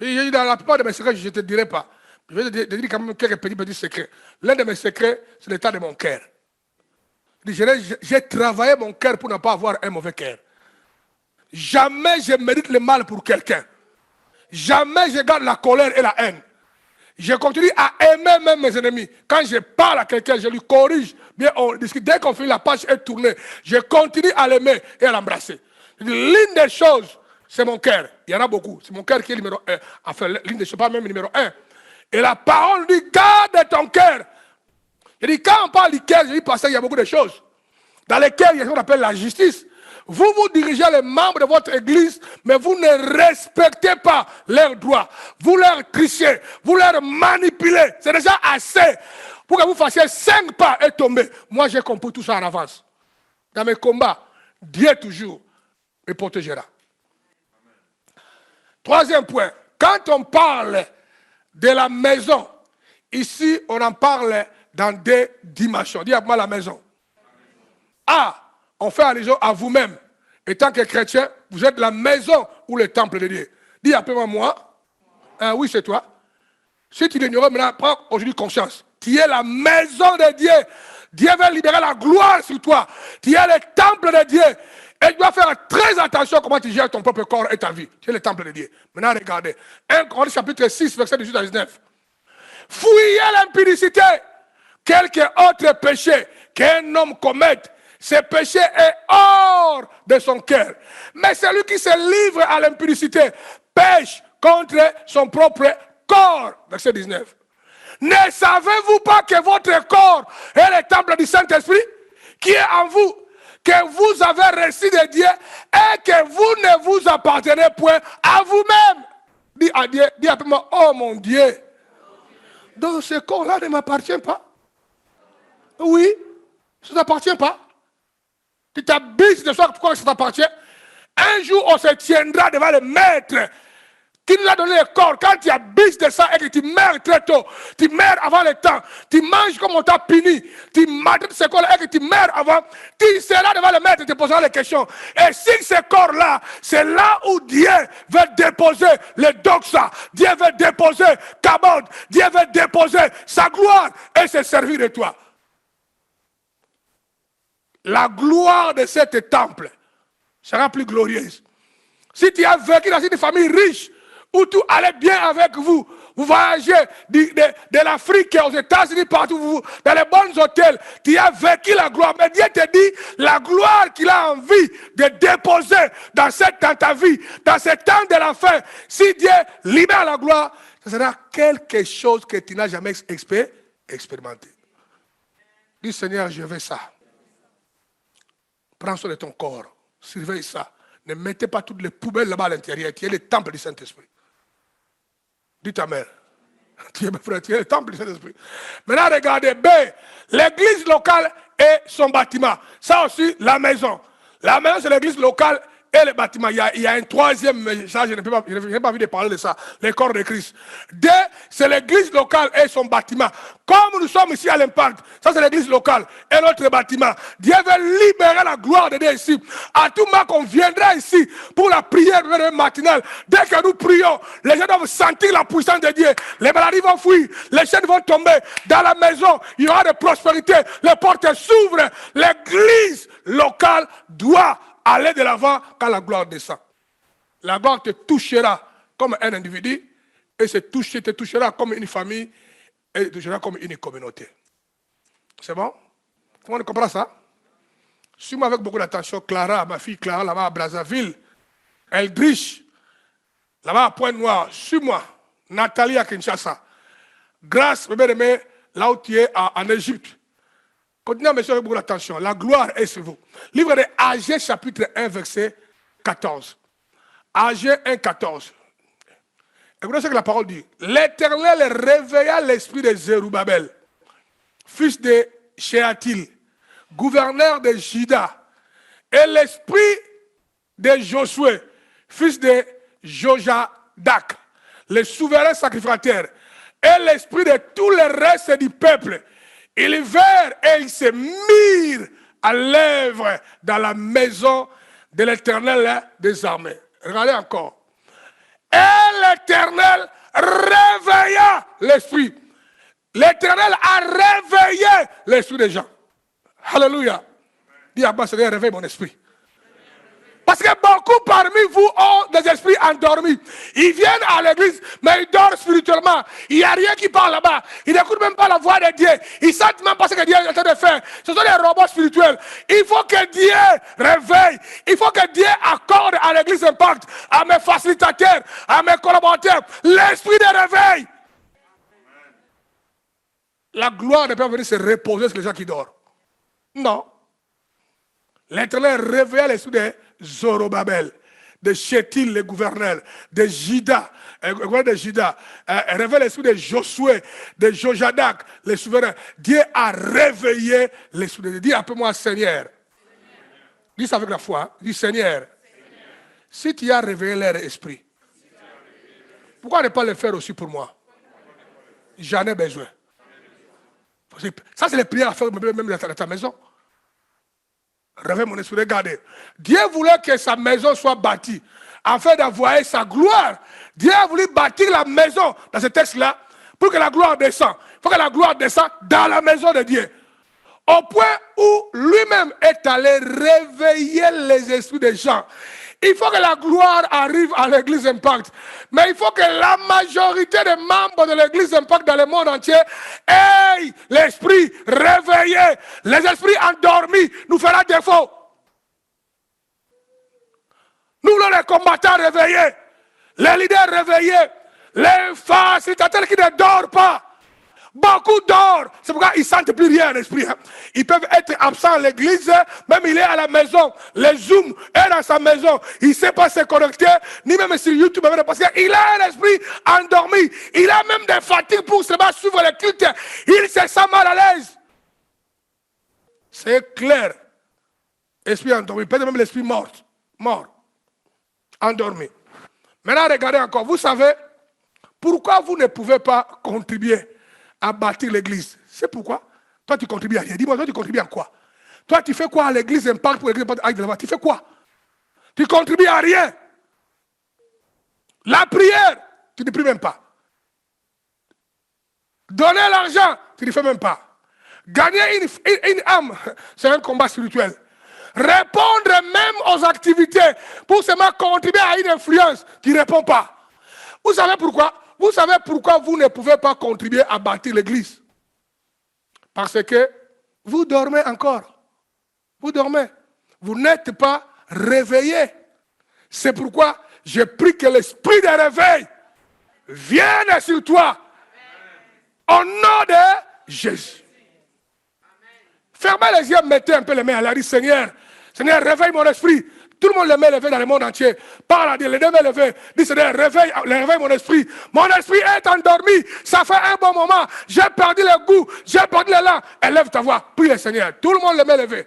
Et dans la plupart de mes secrets, je ne te dirai pas. Je vais te dire quand même quelques petits secrets. L'un de mes secrets, c'est l'état de mon cœur. J'ai travaillé mon cœur pour ne pas avoir un mauvais cœur. jamais je mérite le mal pour quelqu'un. Jamais je garde la colère et la haine. Je continue à aimer même mes ennemis. Quand je parle à quelqu'un, je lui corrige. Bien, on discute. Dès qu'on finit, la page est tournée. Je continue à l'aimer et à l'embrasser. L'une des choses, c'est mon cœur. Il y en a beaucoup. C'est mon cœur qui est numéro 1. Enfin, l'une des choses, pas même numéro 1. Et la parole dit, garde ton cœur. Je dis, quand on parle du cœur, je dis, parce qu'il y a beaucoup de choses. Dans lesquelles il y a ce qu'on appelle la justice. Vous dirigez les membres de votre église, mais vous ne respectez pas leurs droits. Vous leur trichez, vous leur manipulez. C'est déjà assez pour que vous fassiez 5 pas et tomber. Moi, j'ai compris tout ça en avance. Dans mes combats, Dieu toujours me protégera. Troisième point, quand on parle de la maison, ici, on en parle dans 2 dimensions. Dis à moi la maison. On fait allusion à vous-même. Et tant que chrétien, vous êtes la maison ou le temple de Dieu. Dis appelle-moi moi. Oui, c'est toi. Si tu l'ignorais, maintenant, prends aujourd'hui conscience. Tu es la maison de Dieu. Dieu veut libérer la gloire sur toi. Tu es le temple de Dieu. Et tu dois faire très attention à comment tu gères ton propre corps et ta vie. Tu es le temple de Dieu. Maintenant, regardez. 1 Corinthiens chapitre 6, verset 18 à 19. Fouillez l'impudicité. Quelque autre péché qu'un homme commette, ce péché est hors de son cœur. Mais celui qui se livre à l'impudicité pêche contre son propre corps. Verset 19. Ne savez-vous pas que votre corps est le temple du Saint-Esprit qui est en vous, que vous avez reçu de Dieu et que vous ne vous appartenez point à vous-même? Dis à Dieu, dis à moi, oh mon Dieu, donc ce corps-là ne m'appartient pas. Oui, ça ne t'appartient pas. Tu t'habilles de soi pourquoi ça t'appartient. Un jour, on se tiendra devant le maître qui nous a donné le corps. Quand tu habilles de ça et que tu meurs très tôt, tu meurs avant le temps, tu manges comme on t'a puni, tu maltraites ce corps et que tu meurs avant, tu seras devant le maître et te poseras les questions. Et si ce corps-là, c'est là où Dieu veut déposer le doxa, Dieu veut déposer Kabod, Dieu veut déposer sa gloire et se servir de toi. La gloire de cet temple sera plus glorieuse. Si tu as vécu dans une famille riche, où tout allait bien avec vous, vous voyagez de l'Afrique aux États-Unis, partout, dans les bons hôtels, tu as vécu la gloire. Mais Dieu te dit, la gloire qu'il a envie de déposer dans ta vie, dans ce temps de la fin, si Dieu libère la gloire, ce sera quelque chose que tu n'as jamais expérimenté. Dis Seigneur, je veux ça. Prends soin de ton corps, surveille ça. Ne mettez pas toutes les poubelles là-bas à l'intérieur. Tu es le temple du Saint-Esprit. Dis ta mère. Tu es le temple du Saint-Esprit. Maintenant, regardez, B, l'église locale et son bâtiment. Ça aussi, la maison. La maison, c'est l'église locale et le bâtiment. Il y a un troisième message, je n'ai pas envie de parler de ça, le corps de Christ. D, c'est l'église locale et son bâtiment. Comme nous sommes ici à l'Impact, ça c'est l'église locale et notre bâtiment. Dieu veut libérer la gloire de Dieu ici. À tout moment qu'on viendra ici pour la prière matinale, dès que nous prions, les gens doivent sentir la puissance de Dieu. Les maladies vont fuir, les chaînes vont tomber. Dans la maison, il y aura de prospérité. Les portes s'ouvrent. L'église locale doit aller de l'avant quand la gloire descend. La gloire te touchera comme un individu et te touchera comme une famille et te touchera comme une communauté. C'est bon? Tout le monde comprend ça? Suis-moi avec beaucoup d'attention. Clara, ma fille Clara, là-bas à Brazzaville. Eldrich, là-bas à Pointe-Noire. Suis-moi. Nathalie à Kinshasa. Grâce, bébé, là où tu es en Égypte. Continuez à me faire beaucoup d'attention. La gloire est sur vous. Livre de Agé chapitre 1 verset 14. Agé 1, 14. Écoutez ce que la parole dit. L'Éternel réveilla l'esprit de Zérubabel, fils de Shealtiel, gouverneur de Juda, et l'esprit de Josué, fils de Jojadak, le souverain sacrificateur, et l'esprit de tout le reste du peuple. Ils vinrent et ils se mirent à l'œuvre dans la maison de l'Éternel des armées. Regardez encore. Et l'Éternel réveilla l'esprit. L'Éternel a réveillé l'esprit des gens. Alléluia. Dis à moi, Seigneur, réveille mon esprit. Parce que beaucoup parmi vous ont des esprits endormis. Ils viennent à l'église, mais ils dorment spirituellement. Il n'y a rien qui parle là-bas. Ils n'écoutent même pas la voix de Dieu. Ils ne sentent même pas ce que Dieu est en train de faire. Ce sont des robots spirituels. Il faut que Dieu réveille. Il faut que Dieu accorde à l'église Impact, à mes facilitateurs, à mes collaborateurs, l'esprit de réveil. La gloire ne peut pas venir se reposer sur les gens qui dorment. Non. L'Éternel réveilla l'esprit de Zorobabel, de Chétil, le gouverneur, de Juda, réveille l'esprit de Josué, de Jojadak, le souverain. Dieu a réveillé l'esprit de Dieu. Dis appelle-moi Seigneur. Dis ça avec la foi. Dis Seigneur. Si tu as réveillé leur esprit, pourquoi ne pas le faire aussi pour moi? J'en ai besoin. Ça, c'est les prières à faire même dans ta maison. Réveille mon esprit, regardez. Dieu voulait que sa maison soit bâtie afin d'envoyer sa gloire. Dieu a voulu bâtir la maison dans ce texte-là pour que la gloire descende. Il faut que la gloire descende dans la maison de Dieu. Au point où lui-même est allé réveiller les esprits des gens. Il faut que la gloire arrive à l'église Impact. Mais il faut que la majorité des membres de l'église Impact dans le monde entier aient l'esprit réveillé. Les esprits endormis nous feront défaut. Nous, les combattants réveillés, les leaders réveillés, les facilitateurs qui ne dorment pas. Beaucoup dorment. C'est pourquoi ils ne sentent plus rien à l'esprit. Ils peuvent être absents à l'église, même il est à la maison. Le Zoom est dans sa maison. Il ne sait pas se connecter, ni même sur YouTube. Parce qu'il a un esprit endormi. Il a même des fatigues pour seulement suivre le culte. Il se sent mal à l'aise. C'est clair. Esprit endormi. Peut-être même l'esprit mort. Mort. Endormi. Maintenant, regardez encore. Vous savez, pourquoi vous ne pouvez pas contribuer à bâtir l'église? C'est pourquoi. Toi, tu contribues à rien. Dis-moi, toi, tu contribues à quoi? Toi, tu fais quoi à l'église Impact pour l'église Impact? Tu fais quoi? Tu contribues à rien. La prière, tu ne pries même pas. Donner l'argent, tu ne fais même pas. Gagner une âme, c'est un combat spirituel. Répondre même aux activités pour seulement contribuer à une influence, tu ne réponds pas. Vous savez pourquoi? Vous savez pourquoi vous ne pouvez pas contribuer à bâtir l'église? Parce que vous dormez encore. Vous dormez. Vous n'êtes pas réveillés. C'est pourquoi je prie que l'esprit de réveil vienne sur toi. Au nom de Jésus. Fermez les yeux, mettez un peu les mains à la rue. Seigneur, Seigneur, réveille mon esprit. Tout le monde les met levés dans le monde entier. Parle à Dieu, les deux mains levées. Dis Seigneur, réveille mon esprit. Mon esprit est endormi. Ça fait un bon moment. J'ai perdu le goût. J'ai perdu l'élan. Élève ta voix. Prie le Seigneur. Tout le monde les met levés.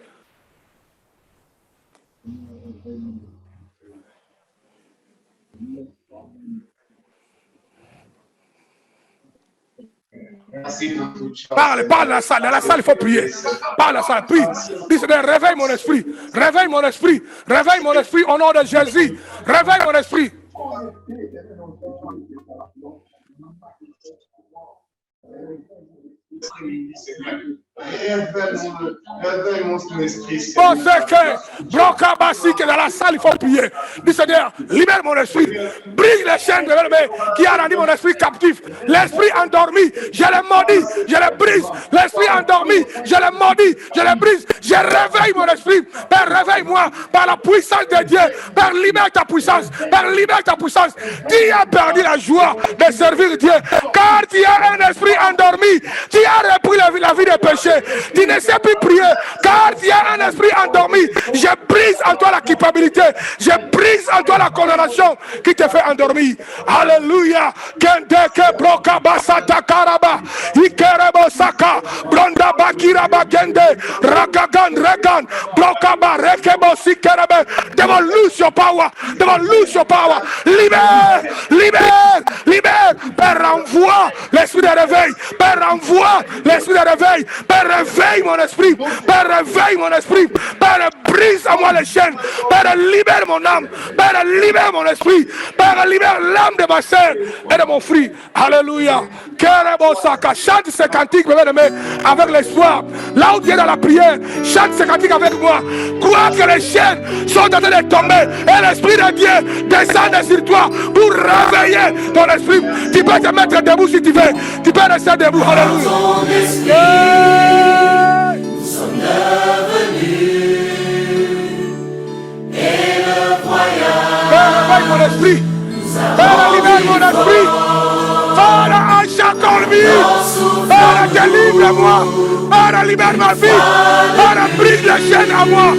Parle dans la salle. Dans la salle, il faut prier. Parle dans la salle, prie. Dis Seigneur, réveille mon esprit. Réveille mon esprit. Réveille mon esprit au nom de Jésus. Réveille mon esprit. Réveille mon esprit. Bon, c'est que Brokabasi qui est dans la salle, il faut prier. Dis Seigneur, libère mon esprit. Brise les chaînes de l'ennemi qui a rendu mon esprit captif. L'esprit endormi, je le maudis, je le brise. L'esprit endormi, je le maudis, je le brise. Je réveille mon esprit. Père, réveille-moi par la puissance de Dieu. Père, libère ta puissance. Père, libère ta puissance. Tu as perdu la joie de servir Dieu. Car tu as un esprit endormi. Tu as repris la vie de péché. Tu ne sais plus prier. Car tu as un esprit endormi. Je brise en toi la culpabilité. Je brise en toi la condamnation qui te fait endormir. Alléluia. Kendeke broka basata karaba. Ikerebo saka. Bronda bakira bagende. Ragagan regan. Broka barekebo sikerebe. Devil lose your power. Devil lose your power. Libère. Libère. Libère. Père, renvoie l'esprit de réveil. Père, envoie l'esprit de réveil. Père, réveille mon esprit. Père, réveille mon esprit. Père, brise à moi les chaînes. Père, libère mon âme. Père, libère mon esprit. Père, libère l'âme de ma sœur et de mon frère. Alléluia. Chante ce cantique, bien-aimé, avec l'espoir. Là où tu es dans la prière, chante ce cantique avec moi. Crois que les chaînes sont en train de tomber et l'esprit de Dieu descend sur toi pour réveiller ton esprit. Tu peux te mettre debout si tu veux. Tu peux rester debout. Alléluia. Nous sommes devenus et le voyage. Père, réveille mon esprit. Père, libère mon esprit. Père, achète ton vie. Père, délivre-moi. Père, libère ma vie. Père, brise les chaînes à moi.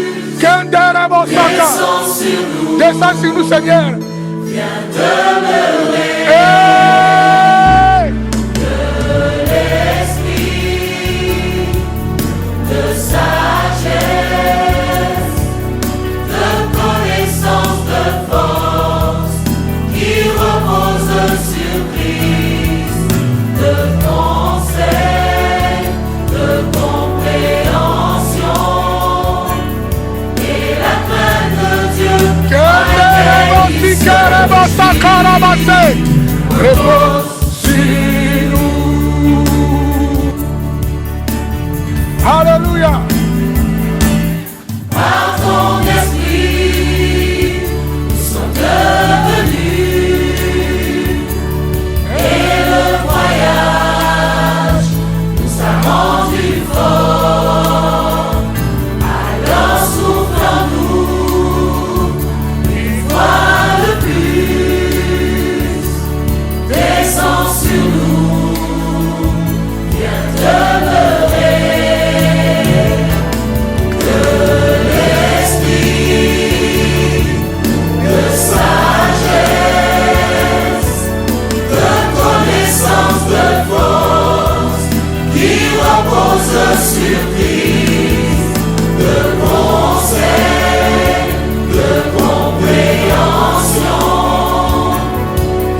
Descends sur nous, Seigneur. Viens demeurer. Hey! De l'esprit, de sagesse, de connaissance, de force, qui repose sur Christ, de conseil, de compréhension, et la crainte de Dieu. Repose sur nous. Alléluia. Par ton esprit, nous sommes devenus, et le voyage nous a rendus forts. Alors souffle en nous une fois de plus, descends sur nous, viens demeurer. Sur Christ, de conseil, de compréhension,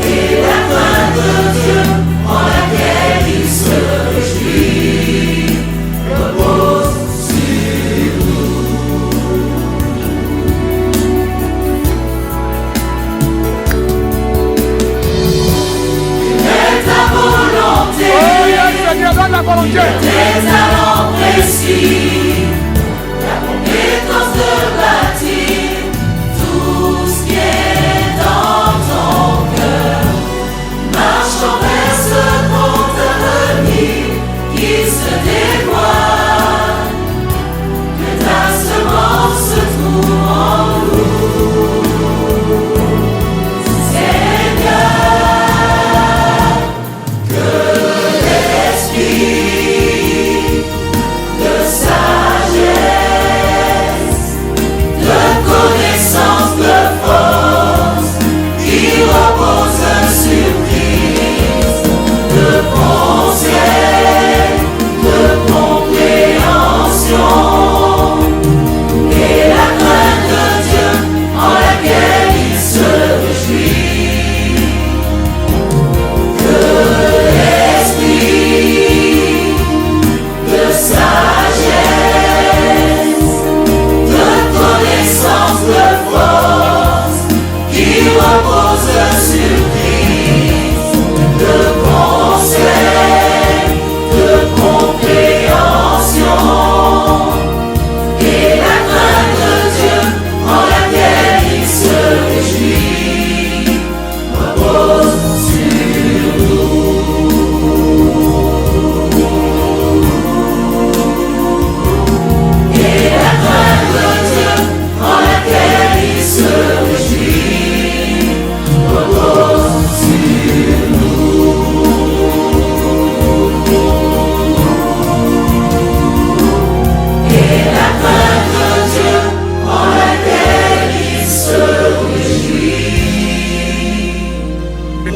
et la crainte de Dieu en laquelle il se réjouit, repose sur nous. Et ta volonté. Oh, yes, Seigneur, donne la volonté. Tes talents précis, la compétence de bâtir tout ce qui est dans ton cœur. Marchons vers ce grand avenir qui se dévoile. Que ta semence se trouve en nous, Seigneur. Que l'Esprit de sagesse, de connaissance, de force, qui repose sur Christ, de conseil, de compréhension, et la crainte de Dieu en laquelle il se réjouit. Que l'Esprit de sagesse, de connaissance, de force, qui repose sur Christ, de conseil, de compréhension, et la crainte de Dieu en laquelle il se réjouit, repose sur et la crainte de Dieu en laquelle il se réjouit, repose sur nous. Et la crainte de Dieu en laquelle il se réjouit,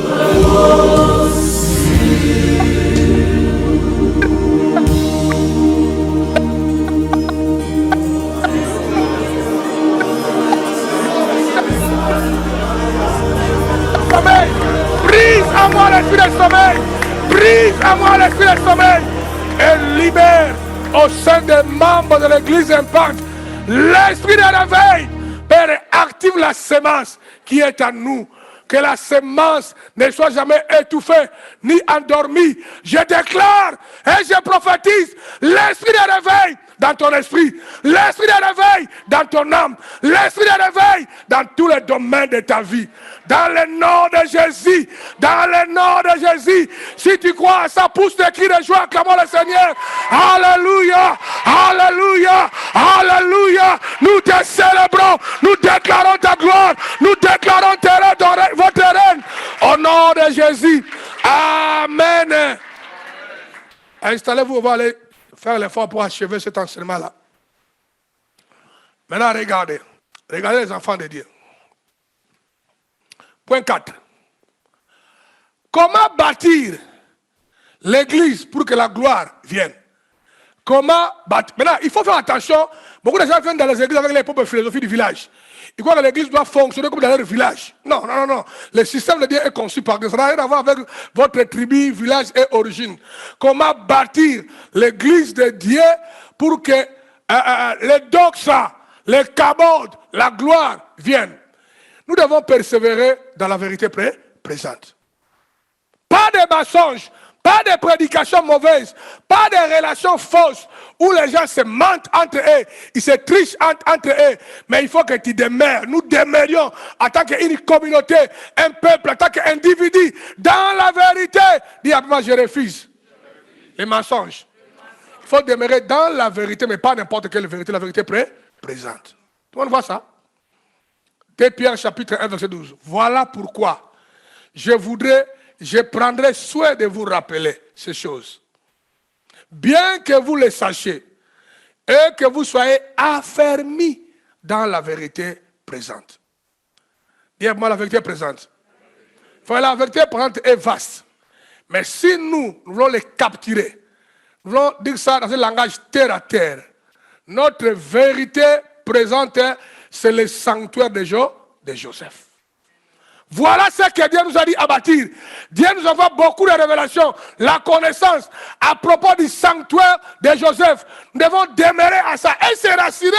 repose Sommeil. Brise à moi l'esprit de sommeil. Brise à moi l'esprit de sommeil et libère au sein des membres de l'église Impact l'esprit de réveil. Père, active la sémence qui est en nous. Que la sémence ne soit jamais étouffée ni endormie. Je déclare et je prophétise l'esprit de réveil dans ton esprit, l'esprit de réveil dans ton âme, l'esprit de réveil dans tous les domaines de ta vie. Dans le nom de Jésus, dans le nom de Jésus, si tu crois à ça, pousse des cris de joie, acclamons le Seigneur. Alléluia, alléluia, alléluia. Nous te célébrons, nous déclarons ta gloire, nous déclarons votre règne. Au nom de Jésus, amen. Installez-vous, on va aller faire l'effort pour achever cet enseignement-là. Maintenant, regardez les enfants de Dieu. Point 4. Comment bâtir l'église pour que la gloire vienne? Comment bâtir? Maintenant, il faut faire attention. Beaucoup de gens viennent dans les églises avec les propres philosophies du village. Ils croient que l'église doit fonctionner comme dans leur village. Non, non, non, non. Le système de Dieu est conçu par Dieu. Ça n'a rien à voir avec votre tribu, village et origine. Comment bâtir l'église de Dieu pour que les doxa, les kabodes, la gloire viennent? Nous devons persévérer dans la vérité présente. Pas de mensonges, pas de prédications mauvaises, pas de relations fausses où les gens se mentent entre eux, ils se trichent entre eux. Mais il faut que tu demeures. Nous demeurions en tant qu'une communauté, un peuple, en tant qu'individu, dans la vérité. Dis à moi, je refuse les mensonges. Il faut demeurer dans la vérité, mais pas n'importe quelle vérité, la vérité présente. Tout le monde voit ça? 2 Pierre chapitre 1 verset 12. Voilà pourquoi je prendrai soin de vous rappeler ces choses. Bien que vous les sachiez et que vous soyez affermis dans la vérité présente. Dis-moi la vérité présente. La vérité présente est vaste. Mais si nous voulons les capturer, nous voulons dire ça dans un langage terre à terre, notre vérité présente, c'est le sanctuaire de Joseph. Voilà ce que Dieu nous a dit à bâtir. Dieu nous envoie beaucoup de révélations, la connaissance à propos du sanctuaire de Joseph. Nous devons demeurer à ça et se rassurer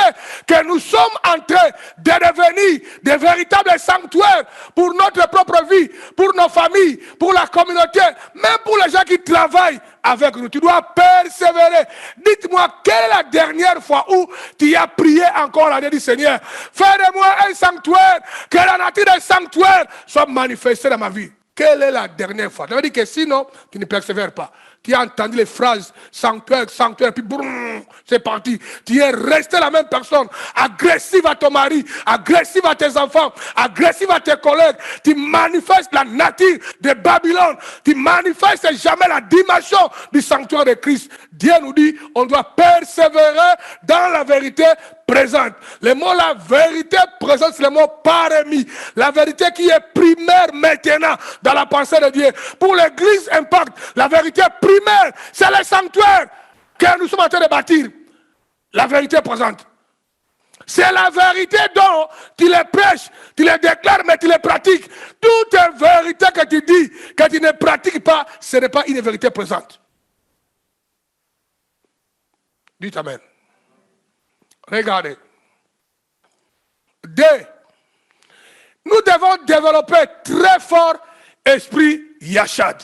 que nous sommes en train de devenir des véritables sanctuaires pour notre propre vie, pour nos familles, pour la communauté, même pour les gens qui travaillent avec nous. Tu dois persévérer. Dites-moi, quelle est la dernière fois où tu as prié encore à Dieu, dit Seigneur, fais de moi un sanctuaire, que la nature d'un sanctuaire soit manifestée dans ma vie. Quelle est la dernière fois? Ça veut dire que sinon, tu ne persévères pas. Tu as entendu les phrases sanctuaire, sanctuaire, puis boum, c'est parti. Tu es resté la même personne, agressive à ton mari, agressive à tes enfants, agressive à tes collègues. Tu manifestes la nature de Babylone. Tu manifestes jamais la dimension du sanctuaire de Christ. Dieu nous dit, on doit persévérer dans la vérité présente. Le mot la vérité présente, c'est le mot paremi. La vérité qui est primaire maintenant dans la pensée de Dieu. Pour l'église Impact, la vérité primaire, c'est le sanctuaire que nous sommes en train de bâtir. La vérité présente. C'est la vérité dont tu les prêches, tu les déclares, mais tu les pratiques. Toute vérité que tu dis, que tu ne pratiques pas, ce n'est pas une vérité présente. Dites Amen. Regardez. 2. Nous devons développer très fort esprit Yachad.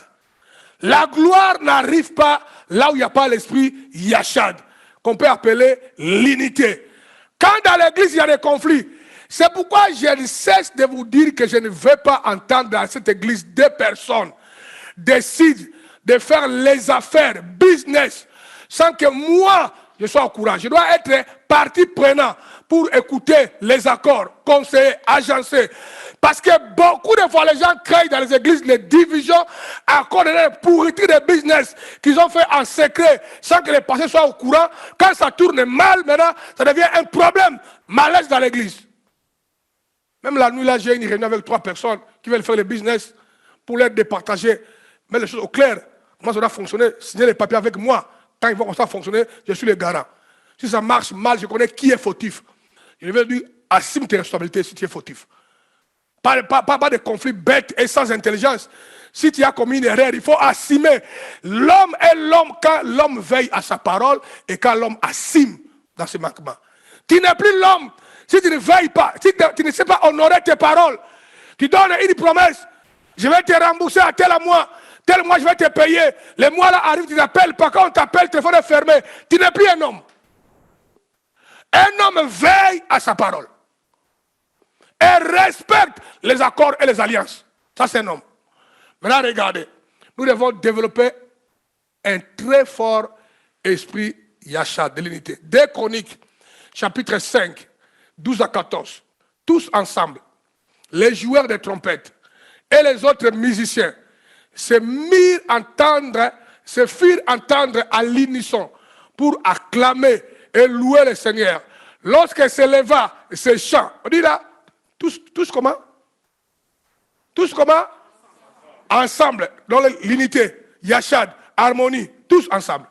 La gloire n'arrive pas là où il n'y a pas l'esprit Yachad, qu'on peut appeler l'unité. Quand dans l'église il y a des conflits, c'est pourquoi je ne cesse de vous dire que je ne veux pas entendre dans cette église deux personnes décident de faire les affaires, business, sans que moi je sois au courant. Je dois être partie prenante pour écouter les accords, conseiller, agencer. Parce que beaucoup de fois, les gens créent dans les églises les divisions à cause de la pourriture de business qu'ils ont fait en secret, sans que les pasteurs soient au courant. Quand ça tourne mal, maintenant, ça devient un problème, malaise dans l'église. Même la nuit, là, j'ai une réunion avec 3 personnes qui veulent faire le business pour leur départager, mettre les choses au clair. Comment ça doit fonctionner, signer les papiers avec moi. Quand ils vont comme ça fonctionner, je suis le garant. Si ça marche mal, je connais qui est fautif. Je vais dire, assume tes responsabilités si tu es fautif. Pas de conflits bêtes et sans intelligence. Si tu as commis une erreur, il faut assumer. L'homme est l'homme quand l'homme veille à sa parole et quand l'homme assume dans ses manquements. Tu n'es plus l'homme si tu ne veilles pas, si tu ne sais pas honorer tes paroles. Tu donnes une promesse. Je vais te rembourser à tel mois je vais te payer. Les mois là arrivent, tu n'appelles pas. Quand on t'appelle, le téléphone est fermé. Tu n'es plus un homme. Un homme veille à sa parole. Et respecte les accords et les alliances. Ça, c'est un homme. Maintenant, regardez. Nous devons développer un très fort esprit Yachad de l'unité. 2 Chroniques, chapitre 5, 12 à 14. Tous ensemble, les joueurs de trompettes et les autres musiciens se firent entendre à l'unisson pour acclamer et louer le Seigneur. Lorsqu'il se leva, ce chant, on dit là, tous comment? Tous comment? Ensemble, dans l'unité, Yachad, harmonie, tous ensemble.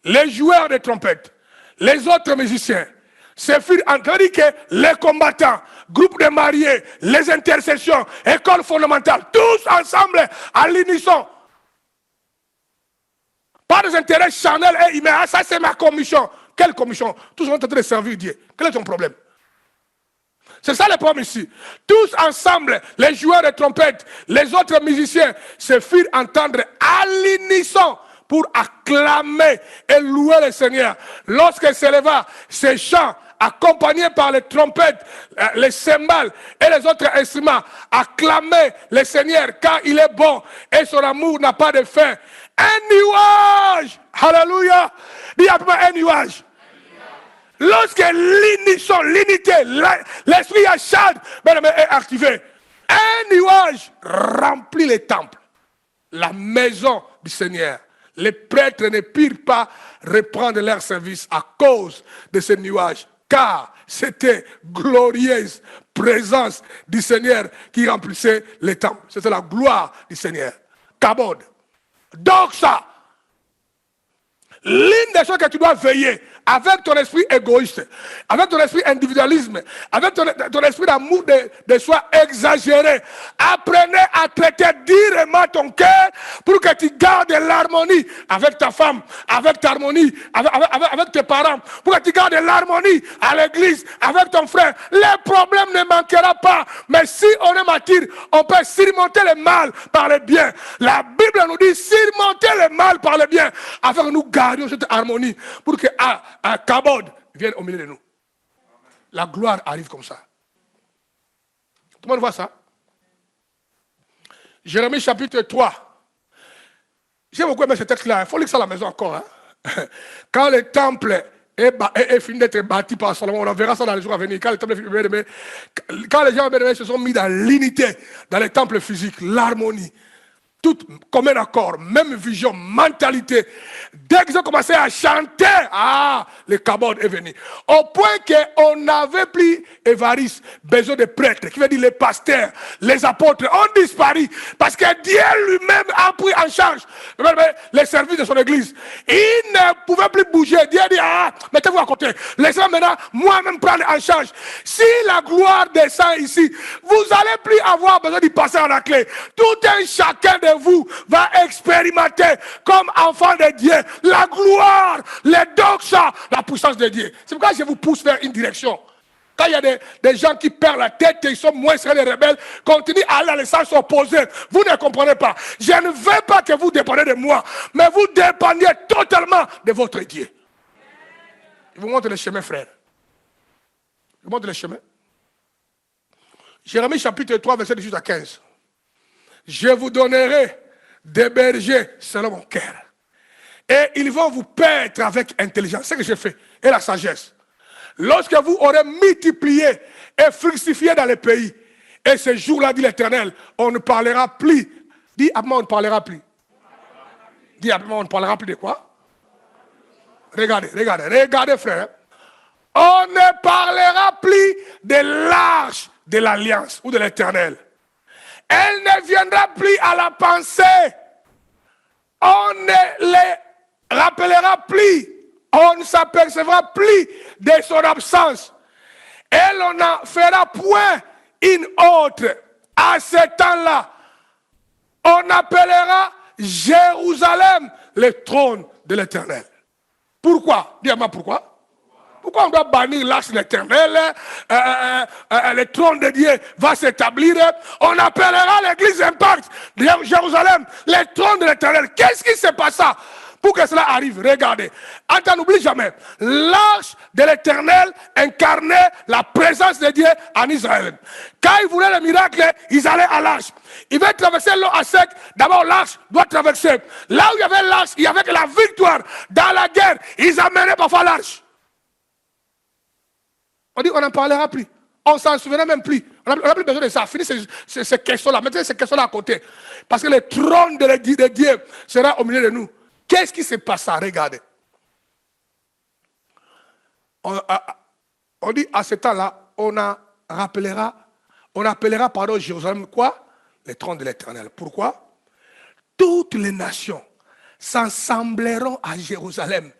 Les joueurs de trompettes, les autres musiciens, se firent entendre que les combattants, groupes de mariés, les intercessions, écoles fondamentales, tous ensemble à l'unisson. Pas des intérêts charnels et humains. Ça, c'est ma commission. Quelle commission? Tous sont en train de servir Dieu. Quel est ton problème? C'est ça le problème ici. Tous ensemble, les joueurs de trompettes, les autres musiciens, se firent entendre à l'unisson pour acclamer et louer le Seigneur. Lorsqu'il s'éleva, ces chants, accompagnés par les trompettes, les cymbales et les autres instruments, acclamer le Seigneur car il est bon et son amour n'a pas de fin. Un nuage, alléluia, dis après un nuage. Lorsque l'unisson, l'unité, l'esprit Yachad est activé, un nuage remplit les temples, la maison du Seigneur. Les prêtres ne purent pas reprendre leur service à cause de ce nuage, car c'était glorieuse présence du Seigneur qui remplissait les temples. C'était la gloire du Seigneur. Kabod. Donc ça, l'une des choses que tu dois veiller, avec ton esprit égoïste, avec ton esprit individualisme, avec ton esprit d'amour de soi exagéré, apprenez à traiter durement ton cœur pour que tu gardes l'harmonie avec ta femme, avec ta harmonie, avec tes parents, pour que tu gardes l'harmonie à l'église, avec ton frère. Les problèmes ne manqueront pas, mais si on est mature, on peut surmonter le mal par le bien. La Bible nous dit surmonter le mal par le bien, afin que nous gardions cette harmonie, pour que un kabod vienne au milieu de nous. La gloire arrive comme ça. Tout le monde voit ça? Jérémie chapitre 3. J'ai beaucoup aimé ce texte-là. Il faut lire ça à la maison encore. Hein? Quand le temple est fini d'être bâti par Salomon, on verra ça dans les jours à venir. Quand le temple est fini, quand les gens se sont mis dans l'unité, dans le temple physique, l'harmonie, tout comme un accord, même vision, mentalité. Dès qu'ils ont commencé à chanter, le kabod est venu. Au point qu'on n'avait plus Évariste, besoin de prêtres, qui veut dire les pasteurs, les apôtres ont disparu parce que Dieu lui-même a pris en charge les services de son église. Il ne pouvait plus bouger. Dieu dit, mettez-vous à côté. Laissez-moi maintenant moi-même prendre en charge. Si la gloire descend ici, vous n'allez plus avoir besoin d'y passer à la clé. Tout un chacun de vous va expérimenter comme enfant de Dieu la gloire, les doxa, la puissance de Dieu. C'est pourquoi je vous pousse vers une direction. Quand il y a des gens qui perdent la tête et ils sont moins sérieux et rebelles, continuez à aller dans le sens opposé. Vous ne comprenez pas. Je ne veux pas que vous dépendiez de moi, mais vous dépendiez totalement de votre Dieu. Je vous montre le chemin, frère. Je vous montre le chemin. Jérémie chapitre 3, verset 18 à 15. Je vous donnerai des bergers selon mon cœur. Et ils vont vous paître avec intelligence. C'est ce que j'ai fait. Et la sagesse. Lorsque vous aurez multiplié et fructifié dans le pays, et ce jour-là, dit l'Éternel, on ne parlera plus. Dis à moi, on ne parlera plus. Dis à moi, on ne parlera plus de quoi? Regardez, frère. On ne parlera plus de l'arche de l'alliance ou de l'Éternel. Elle ne viendra plus à la pensée. On ne les rappellera plus. On ne s'apercevra plus de son absence. Et l'on n'en fera point une autre À ce temps-là, on appellera Jérusalem le trône de l'Éternel. Pourquoi? Dis-moi pourquoi. Pourquoi on doit bannir l'arche de l'Éternel? Le trône de Dieu va s'établir. On appellera l'église Impact de Jérusalem le trône de l'Éternel. Qu'est-ce qui se passe pour que cela arrive? Regardez. Attends, n'oublie jamais. L'arche de l'Éternel incarnait la présence de Dieu en Israël. Quand ils voulaient le miracle, ils allaient à l'arche. Ils veulent traverser l'eau à sec. D'abord, l'arche doit traverser. Là où il y avait l'arche, il y avait la victoire. Dans la guerre, ils amenaient parfois l'arche. On dit on n'en parlera plus. On ne s'en souviendra même plus. On n'a plus besoin de ça. Fini ces questions-là. Mettez ces questions-là à côté. Parce que le trône de Dieu sera au milieu de nous. Qu'est-ce qui se passe? Regardez. On dit à ce temps-là, on appellera Jérusalem quoi? Le trône de l'Éternel. Pourquoi? Toutes les nations s'assembleront à Jérusalem.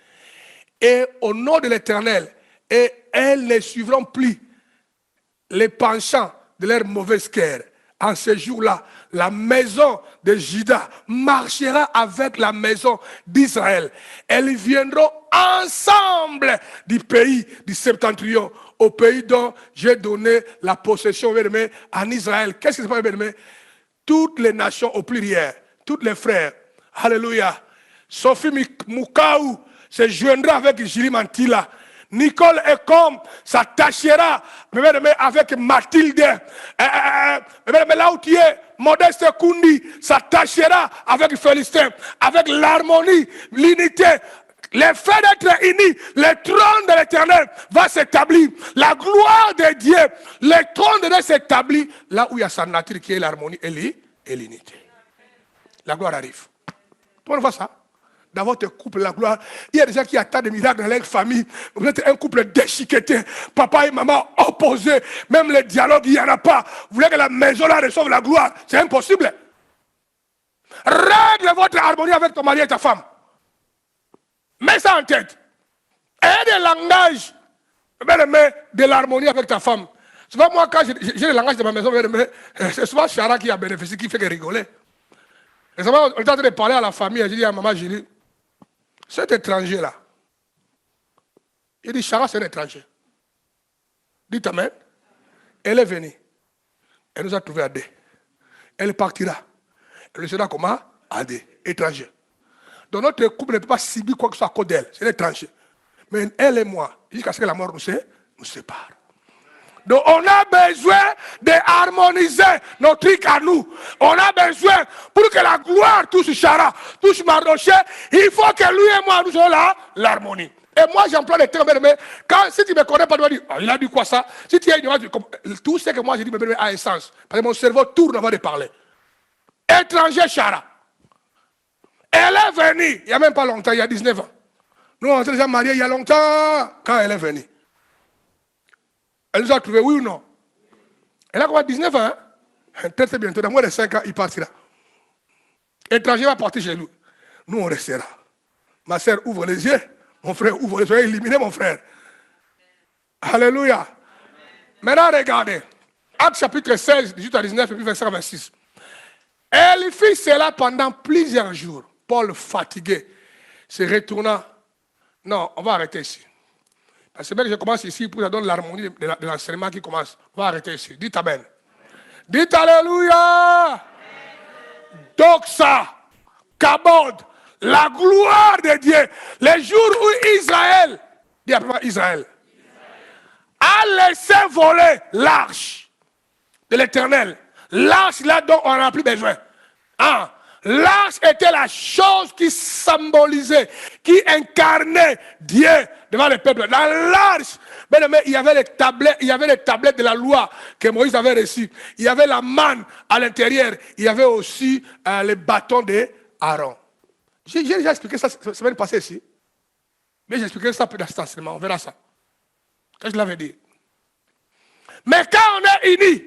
Et au nom de l'Éternel, et elles ne suivront plus les penchants de leur mauvaise cœur. En ce jour-là, la maison de Juda marchera avec la maison d'Israël. Elles viendront ensemble du pays du septentrion, au pays dont j'ai donné la possession en Israël. Qu'est-ce qui se passe, bien-aimé? Toutes les nations au pluriel, tous les frères, alléluia. Sophie Moukaou se joindra avec Julie Mantila. Nicole Ecom s'attachera avec Mathilde. Là où tu es, Modeste Koundi s'attachera avec Félicien, avec l'harmonie, l'unité. Le fait d'être unis, le trône de l'Éternel va s'établir. La gloire de Dieu, le trône de Dieu s'établit là où il y a sa nature qui est l'harmonie et l'unité. La gloire arrive. Tout le monde voit ça? Dans votre couple, la gloire. Il y a des gens qui attendent des miracles dans leur famille. Vous êtes un couple déchiqueté. Papa et maman opposés. Même le dialogue, il n'y en a pas. Vous voulez que la maison là reçoive la gloire? C'est impossible. Règle votre harmonie avec ton mari et ta femme. Mets ça en tête. Et des langages. De l'harmonie avec ta femme. Souvent, moi, quand j'ai le langage de ma maison, c'est souvent Chara qui a bénéficié, qui fait que rigoler. Et ça, on est en train de parler à la famille. J'ai dit à maman, j'ai dit, cet étranger-là, il dit, Chara, c'est un étranger. Dites amen. Elle est venue. Elle nous a trouvés à deux. Elle partira. Elle sera comment? À deux. Étranger. Donc notre couple ne peut pas subir quoi que ce soit à cause d'elle. C'est l'étranger. Mais elle et moi, jusqu'à ce que la mort nous sépare. Donc on a besoin de harmoniser nos trucs à nous. On a besoin, pour que la gloire touche Chara, touche Mardoché, il faut que lui et moi nous ayons l'harmonie. Et moi j'emploie les termes, mais si tu ne me connais pas, tu vas dire, il a dit quoi ça? Si tu es ignorant, tout ce que moi j'ai dit a un sens. Parce que mon cerveau tourne avant de parler. Étranger Chara. Elle est venue, il n'y a même pas longtemps, il y a 19 ans. Nous on s'est déjà mariés il y a longtemps, quand elle est venue. Elle nous a trouvés, oui ou non? Elle a quoi, 19 ans, hein? Très bientôt, dans moins de 5 ans, il partira. Étranger va partir chez lui. Nous, on restera. Ma soeur ouvre les yeux, mon frère ouvre les yeux, éliminez mon frère. Alléluia. Maintenant, regardez. Acte chapitre 16, 18 à 19, et puis verset 26. Elle fit cela pendant plusieurs jours. Paul, fatigué, se retourna. Non, on va arrêter ici. Parce que je commence ici pour donner l'harmonie de l'enseignement qui commence. On va arrêter ici. Dites amen. Dites alléluia. Doxa, Kabod, la gloire de Dieu. Les jours où Israël, dis après Israël, a laissé voler l'arche de l'Éternel. L'arche là dont on n'a plus besoin. Ah. L'arche était la chose qui symbolisait, qui incarnait Dieu devant le peuple. Dans l'arche, il y avait les tablettes de la loi que Moïse avait reçues. Il y avait la manne à l'intérieur. Il y avait aussi les bâtons d'Aaron. J'ai déjà expliqué ça la semaine passée ici. Mais j'ai expliqué ça dans cet enseignement. On verra ça. Quand je l'avais dit. Mais quand on est unis,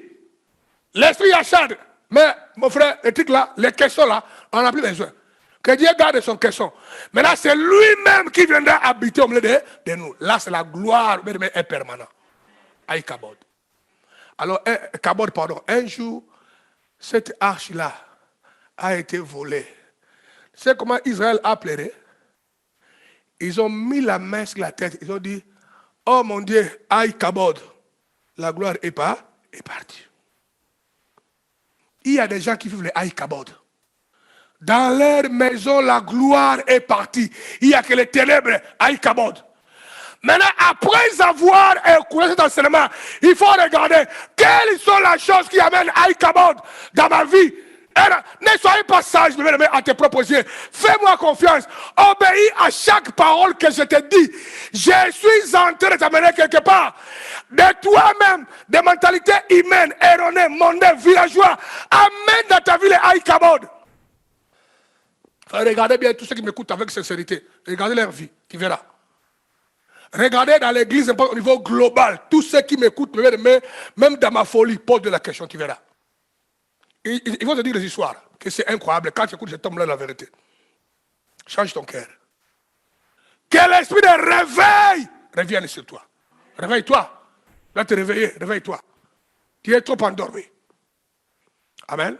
l'esprit achète. Mais, mon frère, les trucs là, les questions là, on n'a plus besoin. Que Dieu garde son question. Maintenant, c'est lui-même qui viendra habiter au milieu de nous. Là, c'est la gloire est permanente. Aïe Kabod. Alors, Kabod, pardon. Un jour, cette arche-là a été volée. Tu sais comment Israël a pleuré? Ils ont mis la main sur la tête. Ils ont dit, oh mon Dieu, aïe kabod. La gloire est partie. Il y a des gens qui vivent les aïe kabod. Dans leur maison, la gloire est partie. Il n'y a que les ténèbres, aïe kabod. Maintenant, après avoir écouté cet enseignement, il faut regarder quelles sont les choses qui amènent aïe kabod dans ma vie. Ne soyez pas sage, mais à tes propres yeux. Fais-moi confiance. Obéis à chaque parole que je te dis. Je suis en train de t'amener quelque part. De toi-même, des mentalités humaines, erronées, mondaines, villageois, amène dans ta vie les aïe kabod. Regardez bien tous ceux qui m'écoutent avec sincérité. Regardez leur vie, tu verras. Regardez dans l'église au niveau global. Tous ceux qui m'écoutent, même dans ma folie, pose de la question, tu verras. Ils vont te dire des histoires, que c'est incroyable. Quand tu écoutes, je tombe là la vérité. Change ton cœur. Que l'esprit de réveil revienne sur toi. Réveille-toi. Va te réveiller, réveille-toi. Tu es trop endormi. Amen.